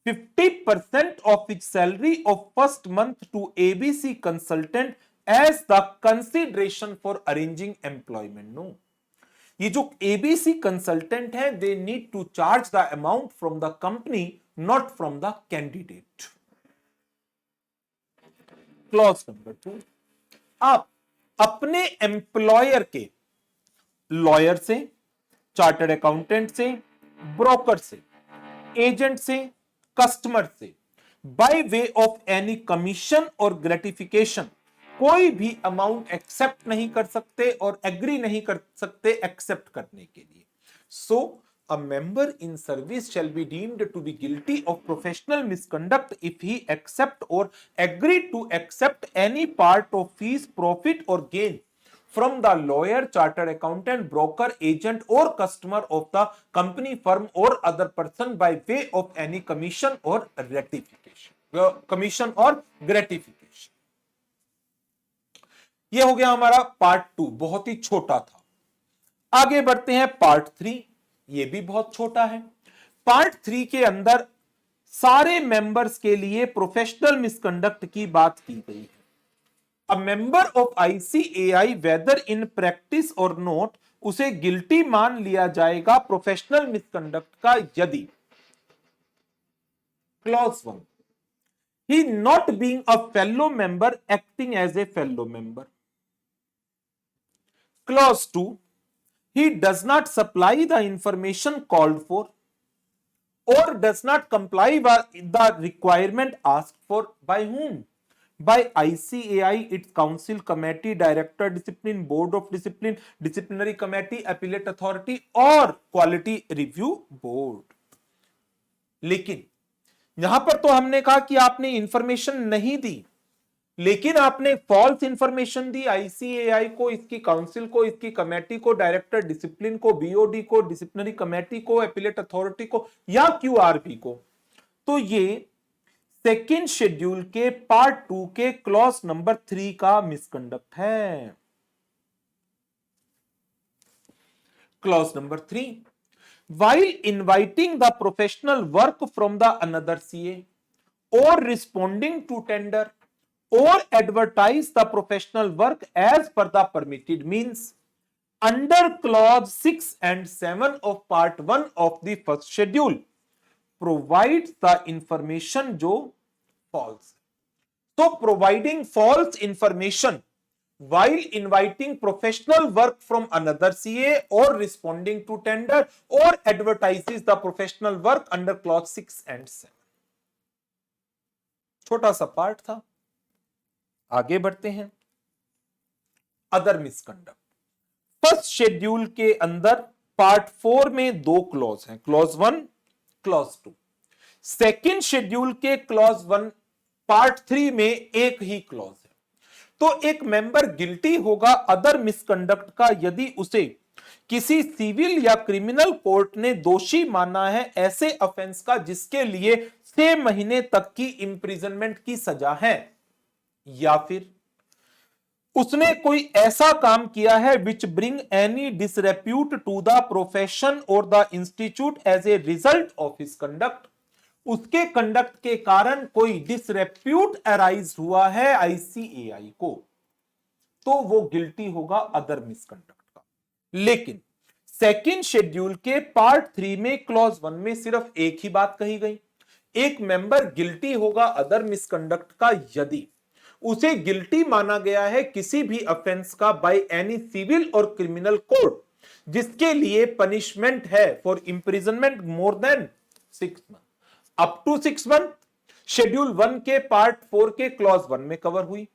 50% of its salary of first month to ABC consultant as the consideration for arranging employment. No. ये जो ABC consultant है, they need to charge the amount from the company, not from the candidate. Clause number 2, आप अपने employer के lawyer से, chartered accountant से, broker से, agent से, कस्टमर से bye way of any commission और ग्रेटिफिकेशन कोई भी अमाउंट एक्सेप्ट नहीं कर सकते और एग्री नहीं कर सकते एक्सेप्ट करने के लिए। सो a member in service shall be deemed to be guilty of professional misconduct if he accept or agree to accept any part of fees, profit or gain from the lawyer, chartered accountant, broker, agent or customer of the company, firm or other person by way of any commission or gratification. ये हो गया हमारा part 2, बहुत ही छोटा था। आगे बढ़ते हैं पार्ट 3, ये भी बहुत छोटा है। पार्ट 3 के अंदर सारे मेंबर्स के लिए प्रोफेशनल मिसकंडक्ट की बात की गई है। A member of ICAI whether in practice or not उसे गिल्टी मान लिया जाएगा प्रोफेशनल मिसकंडक्ट का यदि clause 1 he not being a fellow member acting as a fellow member, clause 2 he does not supply the information called for or does not comply with the requirement asked for by whom? By ICAI, its council, committee, director, discipline, board of discipline, disciplinary committee, appellate authority और quality review board। लेकिन यहां पर तो हमने कहा कि आपने information नहीं दी, लेकिन आपने फॉल्स इंफॉर्मेशन दी आईसीएआई को, इसकी काउंसिल को, इसकी कमेटी को, डायरेक्टर डिसिप्लिन को, बीओडी को, डिसिप्लिनरी कमेटी को, एपिलेट अथॉरिटी को या क्यूआरपी को। तो ये सेकेंड शेड्यूल के पार्ट 2 के क्लॉज नंबर 3 का मिसकंडक्ट है। Clause number 3, while inviting the professional work from the another CA or responding to tender or advertise the professional work as per the permitted means, under clause 6 and 7 of part 1 of the first schedule provides the information जो false. So providing false information while inviting professional work from another CA or responding to tender or advertises the professional work under clause 6 and 7. छोटा सा part था, आगे बढ़ते हैं. Other misconduct. First schedule के अंदर part 4 में 2 क्लॉज हैं, क्लॉज 1, क्लॉज 2. सेकेंड शेड्यूल के क्लॉज 1 पार्ट 3 में एक ही क्लॉज है. तो एक मेंबर गिल्टी होगा अदर मिसकंडक्ट का यदि उसे किसी सिविल या क्रिमिनल कोर्ट ने दोषी माना है ऐसे ऑफेंस का जिसके लिए 6 महीने तक की इंप्रिजनमेंट की सजा है, या फिर उसने कोई ऐसा काम किया है which bring any disrepute to the profession और the institute as a result of his conduct. उसके कंडक्ट के कारण कोई डिसरेप्यूट अराइज हुआ है आईसीएआई को, तो वो गिल्टी होगा अदर मिसकंडक्ट का. लेकिन सेकेंड शेड्यूल के पार्ट 3 में क्लॉज 1 में सिर्फ एक ही बात कही गई. एक मेंबर गिल्टी होगा अदर मिसकंडक्ट का यदि उसे गिल्टी माना गया है किसी भी ऑफेंस का बाय एनी सिविल और क्रिमिनल कोर्ट जिसके लिए पनिशमेंट है for imprisonment more than 6 month up to 6 month. Schedule 1 के पार्ट 4 के क्लॉज 1 में कवर हुई,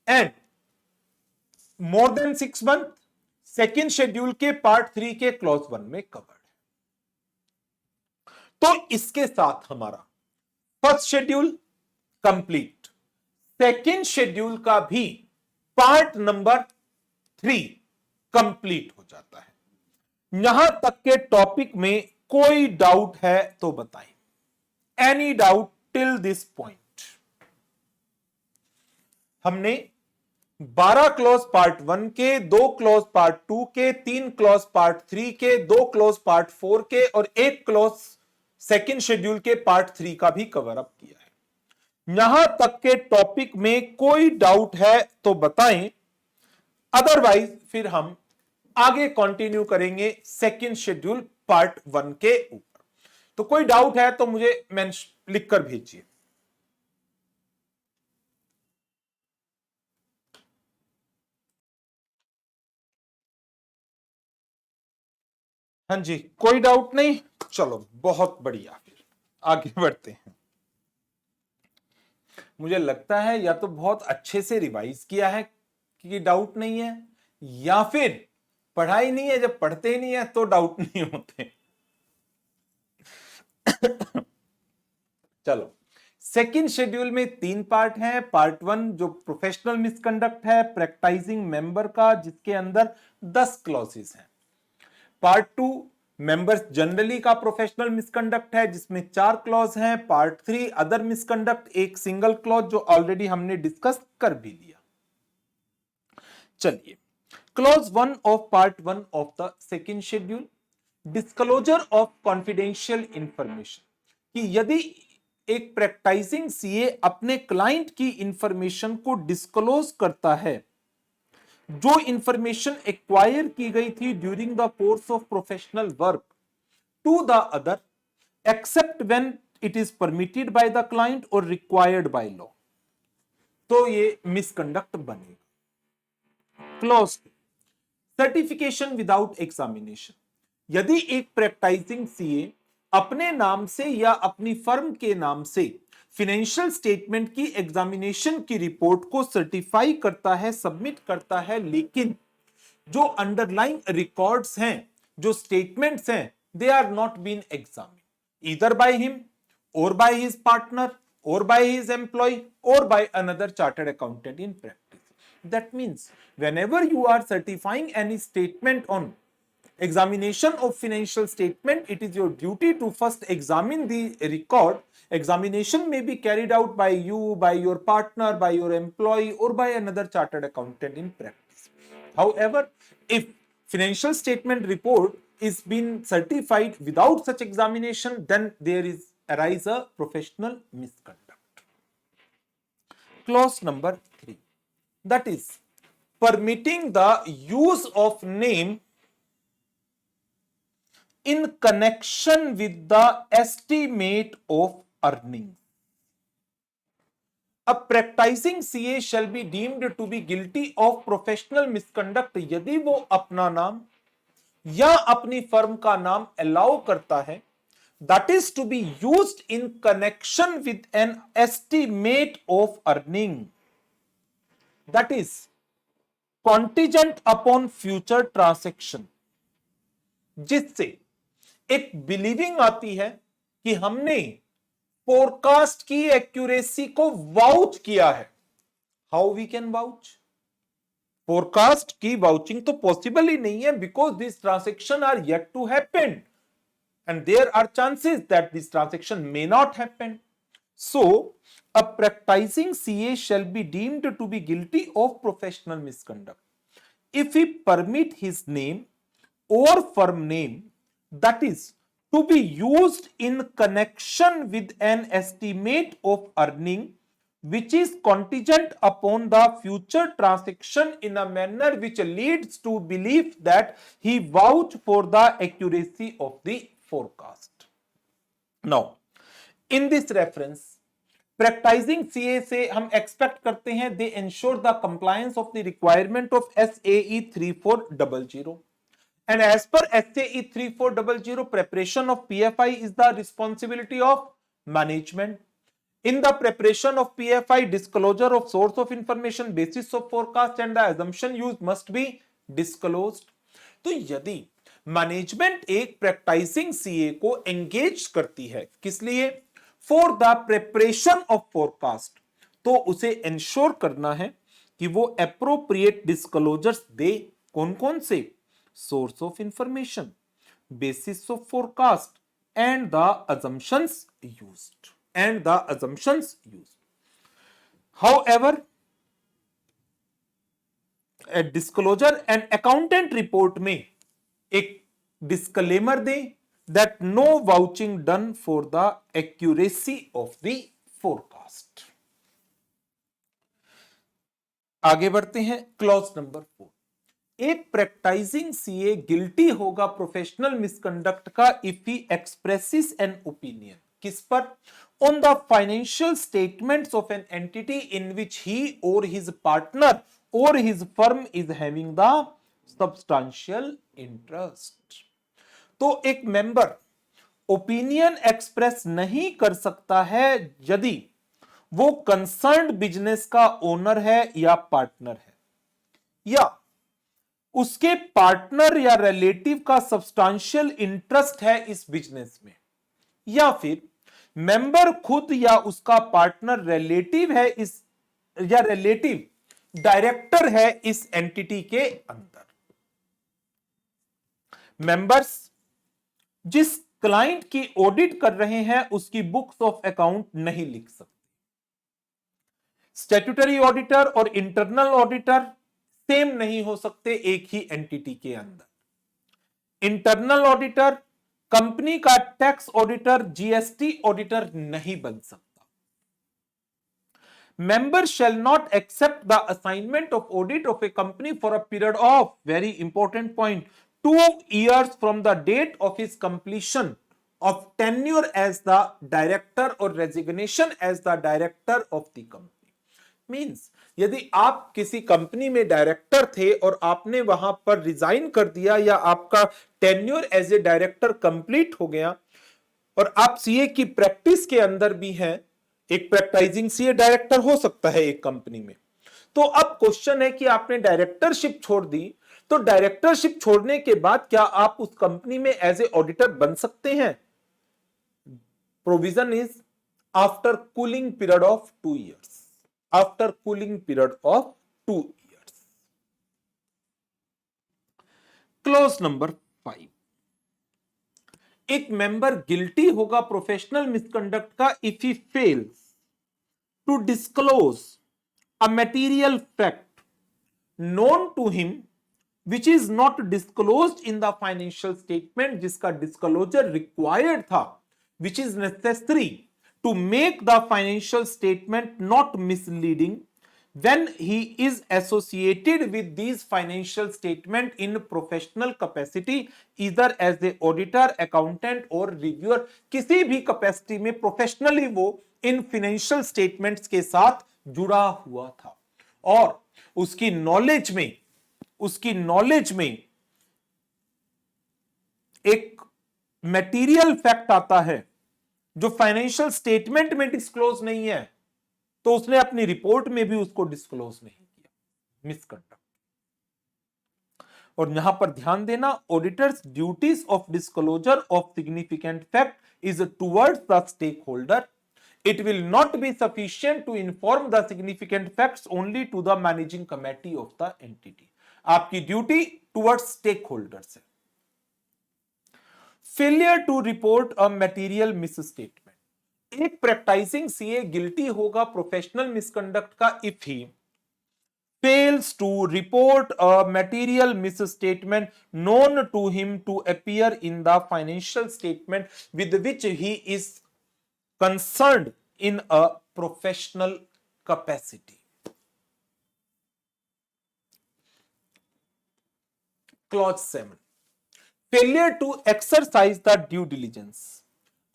and more than 6 month second schedule के पार्ट 3 के क्लॉज 1 में कवर्ड. तो इसके साथ हमारा first schedule complete. Second schedule का भी पार्ट नंबर 3 कंप्लीट हो जाता है. यहां तक के टॉपिक में कोई डाउट है तो बताएं. Any doubt till this point? हमने 12 क्लॉज पार्ट 1 के, 2 क्लॉज पार्ट 2 के, 3 क्लॉज पार्ट 3 के, 2 क्लॉज पार्ट 4 के और 1 क्लॉज सेकेंड शेड्यूल के पार्ट 3 का भी कवर अप किया है. यहां तक के टॉपिक में कोई डाउट है तो बताएं, अदरवाइज फिर हम आगे कंटिन्यू करेंगे सेकेंड शेड्यूल पार्ट 1 के ऊपर. तो कोई डाउट है तो मुझे लिखकर भेजिए. हाँ जी, कोई डाउट नहीं? चलो बहुत बढ़िया, फिर आगे बढ़ते हैं. मुझे लगता है या तो बहुत अच्छे से रिवाइज किया है कि डाउट नहीं है, या फिर पढ़ाई नहीं है, जब पढ़ते ही नहीं है तो डाउट नहीं होते. चलो, सेकेंड शेड्यूल में 3 पार्ट हैं. पार्ट 1 जो प्रोफेशनल मिसकंडक्ट है प्रैक्टाइजिंग मेंबर का, जिसके अंदर 10 क्लॉजेस हैं. पार्ट 2 मेंबर्स जनरली का प्रोफेशनल मिसकंडक्ट है जिसमें 4 क्लॉज हैं. पार्ट 3 अदर मिसकंडक्ट, एक सिंगल क्लॉज जो ऑलरेडी हमने डिस्कस कर भी लिया. चलिए, clause 1 of part 1 of the second schedule, disclosure of confidential information. कि यदि एक प्रैक्टाइजिंग सीए अपने क्लाइंट की इंफॉर्मेशन को डिस्क्लोज करता है जो इंफॉर्मेशन एक्वायर की गई थी during the course of professional work to the other except when it is permitted by the client और रिक्वायर्ड बाय लॉ, तो ये मिसकंडक्ट बनेगा. Clause 2, certification without examination. यदि एक प्रैक्टाइजिंग सीए अपने नाम से या अपनी फर्म के नाम से फाइनेंशियल स्टेटमेंट की एग्जामिनेशन की रिपोर्ट को सर्टिफाई करता है, सबमिट करता है, लेकिन जो अंडरलाइंग रिकॉर्ड्स हैं, जो स्टेटमेंट्स हैं, they are not been examined either by him और बाय हिज पार्टनर और बाय हिज एम्प्लॉय और by another chartered accountant in practice. That means whenever you are certifying any statement on examination of financial statement, it is your duty to first examine the record. Examination may be carried out by you, by your partner, by your employee or by another chartered accountant in practice. However, if financial statement report is been certified without such examination, then there is arise a professional misconduct. Clause number 3, that is permitting the use of name in connection with the estimate of earnings. A practicing CA shall be deemed to be guilty of professional misconduct यदि वो अपना नाम या अपनी firm का नाम allow करता है, that is to be used in connection with an estimate of earning, that is contingent upon future transaction, जिससे एक बिलीविंग आती है कि हमने फोरकास्ट की एक्यूरेसी को वाउच किया है. How we can vouch? Forecast की वाउचिंग तो पॉसिबल ही नहीं है, because this transaction are yet to happen and there are chances that this transaction may not happen. So a practicing CA shall be deemed to be guilty of professional misconduct if he permit his name or firm name, that is to be used in connection with an estimate of earning which is contingent upon the future transaction in a manner which leads to belief that he vouched for the accuracy of the forecast. Now, in this reference, practicing CA से हम expect करते हैं they ensure the compliance of the requirement of SAE 3400. And as per SAE 3400, preparation of PFI is the responsibility of management. In the preparation of PFI, disclosure of source of information, basis of forecast and the assumption used must be disclosed. तो यदि management एक practising CA को engage करती है किस लिए? For the preparation of forecast, तो उसे इंश्योर करना है कि वो एप्रोप्रिएट डिस्क्लोजर्स दे. कौन कौन से? Source of information, basis of forecast and the assumptions used. However, a disclosure and accountant report में एक disclaimer they that no vouching done for the accuracy of the forecast. आगे बढ़ते हैं. Clause number 4. एक practising CA guilty होगा professional misconduct का if he expresses an opinion. किस पर? On the financial statements of an entity in which he और his partner और his firm is having the substantial interest. तो एक member opinion express नहीं कर सकता है यदि वो कंसर्न्ड बिजनेस का ओनर है या पार्टनर है, या उसके पार्टनर या रिलेटिव का सब्सटेंशियल इंटरेस्ट है इस बिजनेस में, या फिर मेंबर खुद या उसका पार्टनर रिलेटिव है इस, या रिलेटिव डायरेक्टर है इस एंटिटी के अंदर. मेंबर्स जिस क्लाइंट की ऑडिट कर रहे हैं उसकी बुक्स ऑफ अकाउंट नहीं लिख सकते. स्टैट्यूटरी ऑडिटर और इंटरनल ऑडिटर सेम नहीं हो सकते एक ही एंटिटी के अंदर. इंटरनल ऑडिटर कंपनी का टैक्स ऑडिटर, जीएसटी ऑडिटर नहीं बन सकता. Member shall not accept the assignment of audit of a company for a period of, very important point, 2 years from the date of his completion of tenure as the director or resignation as the director of the company. Means यदि आप किसी company में director थे और आपने वहां पर resign कर दिया या आपका tenure as a director complete हो गया और आप सीए की प्रैक्टिस के अंदर भी हैं, एक प्रैक्टिसिंग सीए डायरेक्टर हो सकता है एक कंपनी में. तो अब क्वेश्चन है कि आपने डायरेक्टरशिप छोड़ दी, तो डायरेक्टरशिप छोड़ने के बाद क्या आप उस कंपनी में एज ए ऑडिटर बन सकते हैं? Provision is after cooling period of 2 years. After cooling period of 2 years. Clause number 5. एक मेंबर गिल्टी होगा प्रोफेशनल मिसकंडक्ट का if he fails to disclose a material fact known to him which is not disclosed in the financial statement, जिसका disclosure required था, which is necessary to make the financial statement not misleading, when he is associated with these financial statement in professional capacity either as a auditor, accountant or reviewer, किसी भी capacity में professionally वो in financial statements के साथ जुड़ा हुआ था और उसकी नॉलेज में एक मटेरियल फैक्ट आता है जो फाइनेंशियल स्टेटमेंट में डिस्क्लोज नहीं है, तो उसने अपनी रिपोर्ट में भी उसको डिस्क्लोज नहीं किया, मिसकंडक्ट। और यहां पर ध्यान देना, auditors duties of disclosure of significant fact is towards the stakeholder. It will not be sufficient to inform the significant facts only to the managing committee of the entity. आपकी duty towards stakeholders है। Failure to report a material misstatement. एक practising CA guilty होगा professional misconduct का if he fails to report a material misstatement known to him to appear in the financial statement with which he is concerned in a professional capacity. Clause 7. Failure to exercise the due diligence.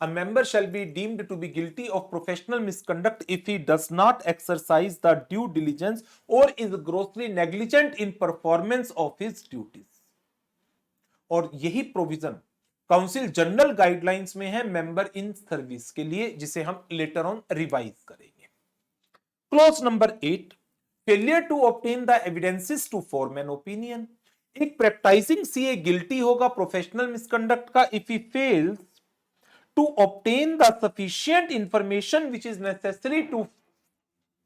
A member shall be deemed to be guilty of professional misconduct if he does not exercise the due diligence or is grossly negligent in performance of his duties. और यही provision council general guidelines में है member in service के लिए, जिसे हम letter on revise करेंगे। Clause number 8, failure to obtain the evidences to form an opinion. एक प्रैक्टिसिंग सीए गिल्टी होगा प्रोफेशनल मिसकंडक्ट का if he fails to obtain the sufficient information which is necessary to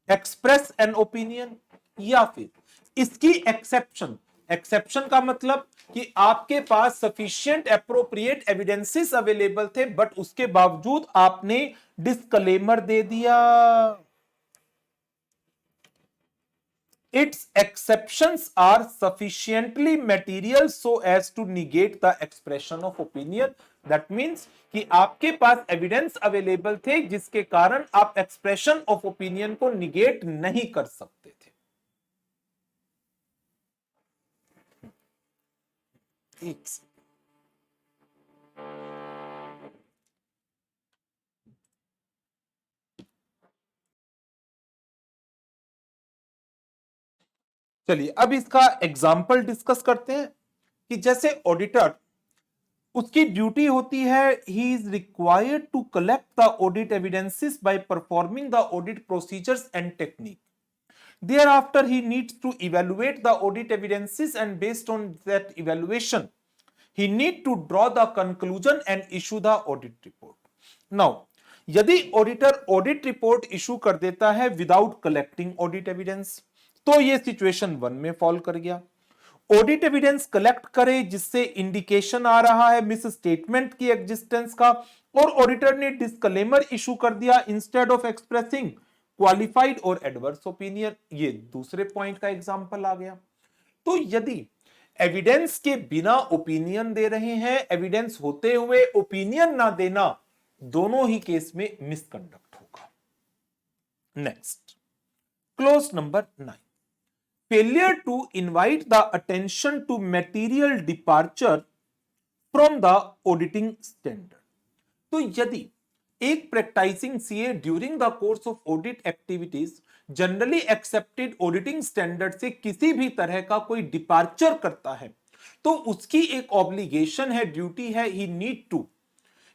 express an opinion, या फिर इसकी exception का मतलब कि आपके पास sufficient appropriate evidences अवेलेबल थे बट उसके बावजूद आपने डिस्क्लेमर दे दिया। Its exceptions are sufficiently material so as to negate the expression of opinion. That means कि आपके पास एविडेंस अवेलेबल थे जिसके कारण आप एक्सप्रेशन ऑफ ओपिनियन को निगेट नहीं कर सकते थे। चलिए अब इसका एग्जाम्पल डिस्कस करते हैं कि जैसे ऑडिटर, उसकी ड्यूटी होती है he is required to collect the audit evidences by performing the audit procedures and technique. Thereafter he needs to evaluate the audit evidences and based on that evaluation he need to draw the conclusion and issue the audit report. Now यदि auditor audit report issue कर देता है without collecting audit evidence, तो ये situation 1 में fall कर गया। Audit evidence collect करे जिससे इंडिकेशन आ रहा है मिस स्टेटमेंट की एग्जिस्टेंस का, और ऑडिटर ने डिस्क्लेमर इशू कर दिया इंस्टेड ऑफ एक्सप्रेसिंग क्वालिफाइड और एडवर्स ओपिनियन। ये दूसरे पॉइंट का एग्जांपल आ गया। तो यदि एविडेंस के बिना ओपिनियन दे रहे हैं, एविडेंस होते हुए ओपिनियन ना देना, दोनों ही केस में मिसकंडक्ट होगा। Next, clause number 9, failure to invite the attention to material departure from the auditing standard. तो यदि एक practising CA during the course of audit activities generally accepted auditing standard से किसी भी तरह का कोई डिपार्चर करता है, तो उसकी एक ऑब्लिगेशन है, ड्यूटी है, he need to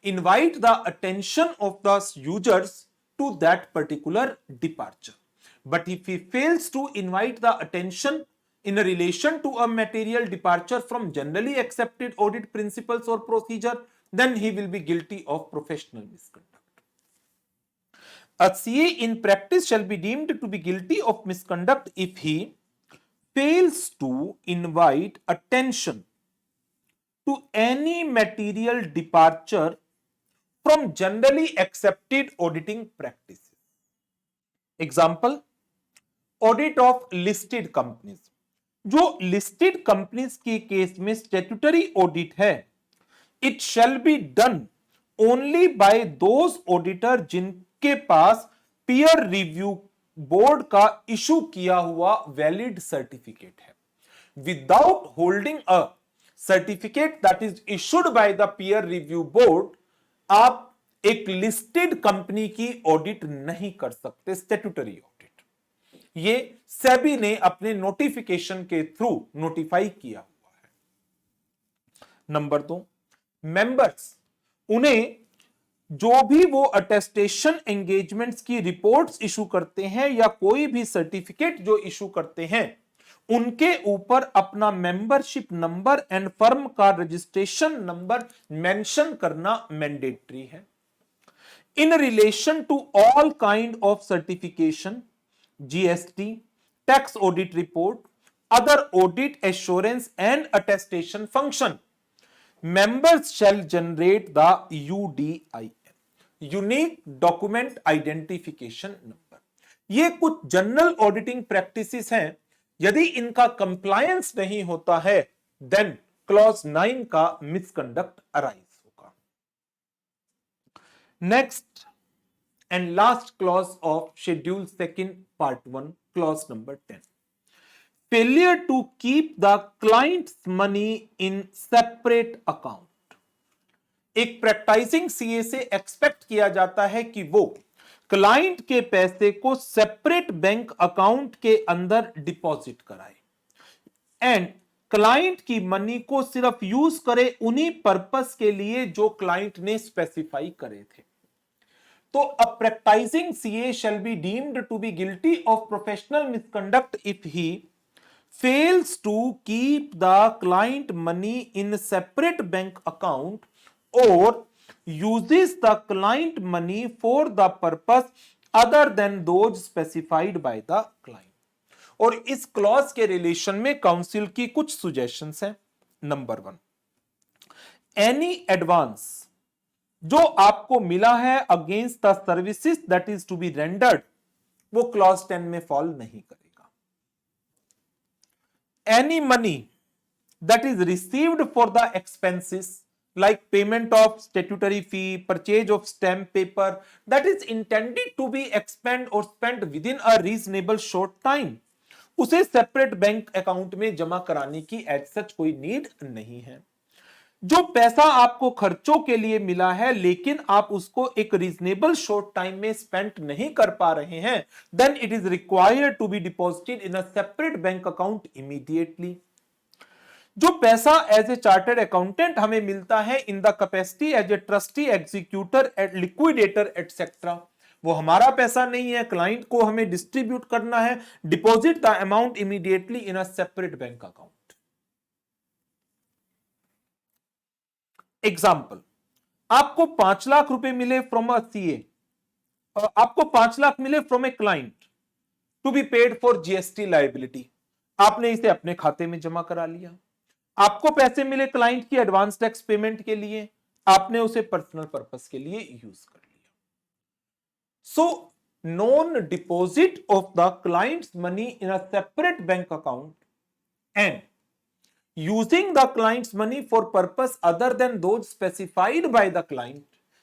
invite the attention of the users to that particular departure. But if he fails to invite the attention in relation to a material departure from generally accepted audit principles or procedure, then he will be guilty of professional misconduct. A CA in practice shall be deemed to be guilty of misconduct if he fails to invite attention to any material departure from generally accepted auditing practices. Example, audit of listed companies. जो listed companies के case में statutory audit है, it shall be done only by those auditor जिनके पास peer review board का issue किया हुआ valid certificate है। Without holding a certificate that is issued by the peer review board, आप एक लिस्टेड कंपनी की ऑडिट नहीं कर सकते, स्टैट्यूटरी ऑडिट। ये सेबी ने अपने नोटिफिकेशन के थ्रू नोटिफाई किया हुआ है। नंबर 2, मेंबर्स, उन्हें जो भी वो अटेस्टेशन एंगेजमेंट्स की रिपोर्ट्स इशू करते हैं या कोई भी सर्टिफिकेट जो इशू करते हैं, उनके ऊपर अपना मेंबरशिप नंबर एंड फर्म का रजिस्ट्रेशन नंबर मेंशन करना मैंडेटरी है। In relation to all kind of certification, GST, tax audit report, other audit assurance and attestation function, members shall generate the UDIN, unique document identification number. ये कुछ general auditing practices हैं, यदि इनका compliance नहीं होता है then clause 9 का misconduct arise होगा। Next and last clause of schedule second part 1, clause number 10, failure to keep the client's money in separate account। एक प्रैक्टिसिंग सीए से एक्सपेक्ट किया जाता है कि वो क्लाइंट के पैसे को सेपरेट बैंक अकाउंट के अंदर डिपॉजिट कराए एंड क्लाइंट की मनी को सिर्फ यूज करे उन्हीं पर्पस के लिए जो क्लाइंट ने स्पेसिफाई करे थे। तो a practising CA shall be deemed to be guilty of professional misconduct if he fails to keep the client money in separate bank account or uses the client money for the purpose other than those specified by the client। और इस clause के relation में council की कुछ suggestions हैं। Number 1, any advance जो आपको मिला है against the services that is to be rendered, वो क्लॉज 10 में फॉल नहीं करेगा। Any money that is received for the expenses like payment of statutory fee, purchase of stamp paper that is intended to be expended or spent within a reasonable short time, उसे separate bank account में जमा कराने की as such कोई need नहीं है। जो पैसा आपको खर्चों के लिए मिला है लेकिन आप उसको एक रीजनेबल शॉर्ट टाइम में स्पेंड नहीं कर पा रहे हैं, then it is required to be deposited in a separate bank account immediately. जो पैसा एज ए चार्टर्ड अकाउंटेंट हमें मिलता है in the capacity as a trustee, executor, liquidator etcetera, वो हमारा पैसा नहीं है, क्लाइंट को हमें डिस्ट्रीब्यूट करना है। Deposit the amount immediately in a separate bank account. Example, आपको 5 लाख रुपए मिले फ्रॉम अ सीए, आपको 5 लाख मिले from a client to be paid for GST liability, आपने इसे अपने खाते में जमा करा लिया। आपको पैसे मिले क्लाइंट की एडवांस टैक्स पेमेंट के लिए, आपने उसे पर्सनल पर्पस के लिए यूज कर लिया। So non deposit of the clients money in a separate bank account and using the client's money for purpose other than those specified by the client,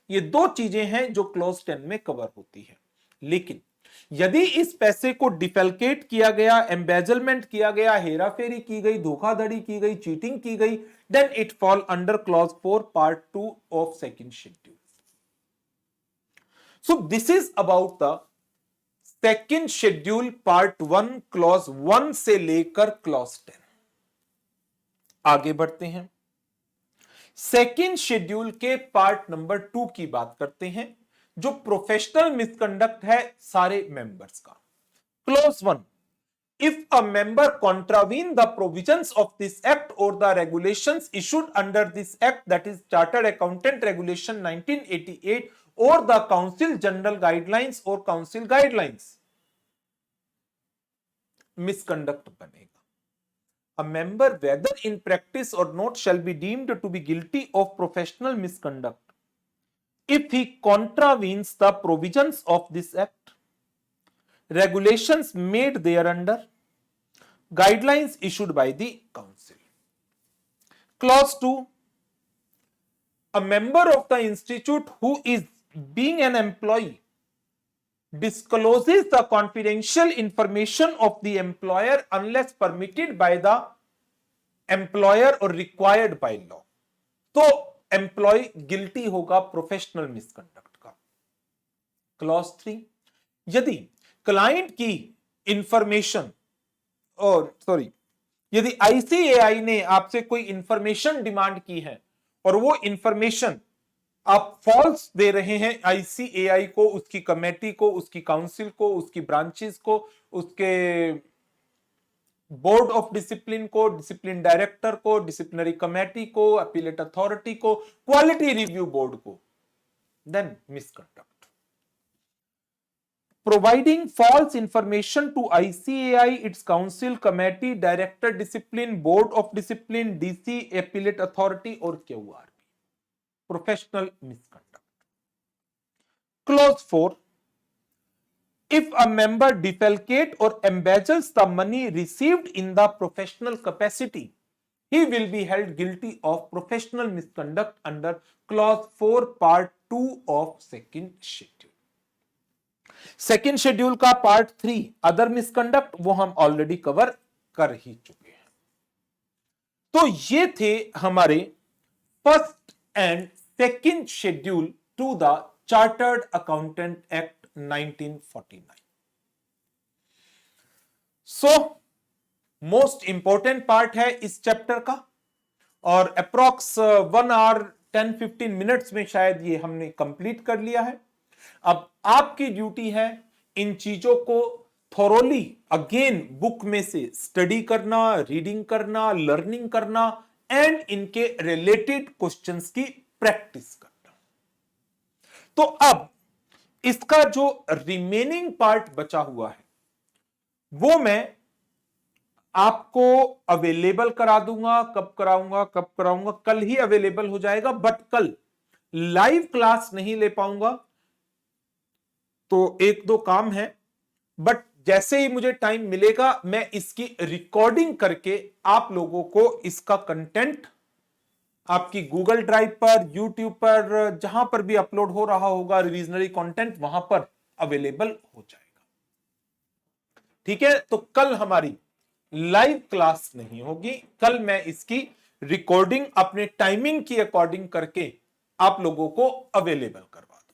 ये दो चीजें हैं जो क्लॉज 10 में कवर होती है। लेकिन यदि इस पैसे को डिफेलकेट किया गया, एम्बेजलमेंट किया गया, हेराफेरी की गई, धोखाधड़ी की गई, चीटिंग की गई, then it fall under clause 4 part 2 of second schedule. So this is about the second schedule part 1 clause 1 से लेकर क्लॉज 10। आगे बढ़ते हैं, सेकेंड शेड्यूल के पार्ट नंबर 2 की बात करते हैं, जो प्रोफेशनल मिसकंडक्ट है सारे मेंबर्स का। Clause 1, if a member contravene the provisions of this act और the regulations issued under this act, that is chartered accountant regulation 1988 और द काउंसिल जनरल गाइडलाइंस और काउंसिल गाइडलाइंस, मिसकंडक्ट बनेगा। A member, whether in practice or not, shall be deemed to be guilty of professional misconduct if he contravenes the provisions of this act, regulations made thereunder, guidelines issued by the council. Clause 2, a member of the institute who is being an employee discloses the confidential information of the employer unless permitted by the employer or required by law, तो employ guilty होगा professional misconduct का। Clause 3, यदि client की information यदि ICAI ने आपसे कोई information demand की है और वो इंफॉर्मेशन आप फॉल्स दे रहे हैं आईसीएआई को, उसकी कमेटी को, उसकी काउंसिल को, उसकी ब्रांचेस को, उसके बोर्ड ऑफ डिसिप्लिन को, डिसिप्लिन डायरेक्टर को, डिसिप्लिनरी कमेटी को, अपीलेट अथॉरिटी को, क्वालिटी रिव्यू बोर्ड को, then misconduct. Providing false information to ICAI, its council, committee, director, discipline, board of discipline, DC, appellate authority और QRB, professional misconduct. Clause 4, if a member defalcates or embezzles the money received in the professional capacity, he will be held guilty of professional misconduct under clause 4 part 2 of second schedule. Second schedule का part 3 other misconduct, वो हम already cover कर ही चुके हैं। तो ये थे हमारे first and second schedule to the chartered accountant act 1949। So most important part है इस चैप्टर का, और अप्रॉक्स 1 आवर 10-15 मिनट्स में शायद ये हमने कंप्लीट कर लिया है। अब आपकी ड्यूटी है इन चीजों को थोरोली अगेन बुक में से स्टडी करना, रीडिंग करना, लर्निंग करना एंड इनके रिलेटेड क्वेश्चंस की प्रैक्टिस करना। तो अब इसका जो रिमेनिंग पार्ट बचा हुआ है वो मैं आपको अवेलेबल करा दूंगा। कब कराऊंगा? कल ही अवेलेबल हो जाएगा, बट कल लाइव क्लास नहीं ले पाऊंगा, तो 1-2 काम है, बट जैसे ही मुझे टाइम मिलेगा मैं इसकी रिकॉर्डिंग करके आप लोगों को इसका कंटेंट आपकी गूगल ड्राइव पर, यूट्यूब पर, जहां पर भी अपलोड हो रहा होगा रिविजनरी कंटेंट, वहां पर अवेलेबल हो जाएगा। ठीक है, तो कल हमारी लाइव क्लास नहीं होगी, कल मैं इसकी रिकॉर्डिंग अपने टाइमिंग की अकॉर्डिंग करके आप लोगों को अवेलेबल करवा दूंगा।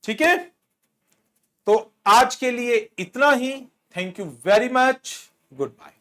ठीक है, तो आज के लिए इतना ही। Thank you very much, good bye.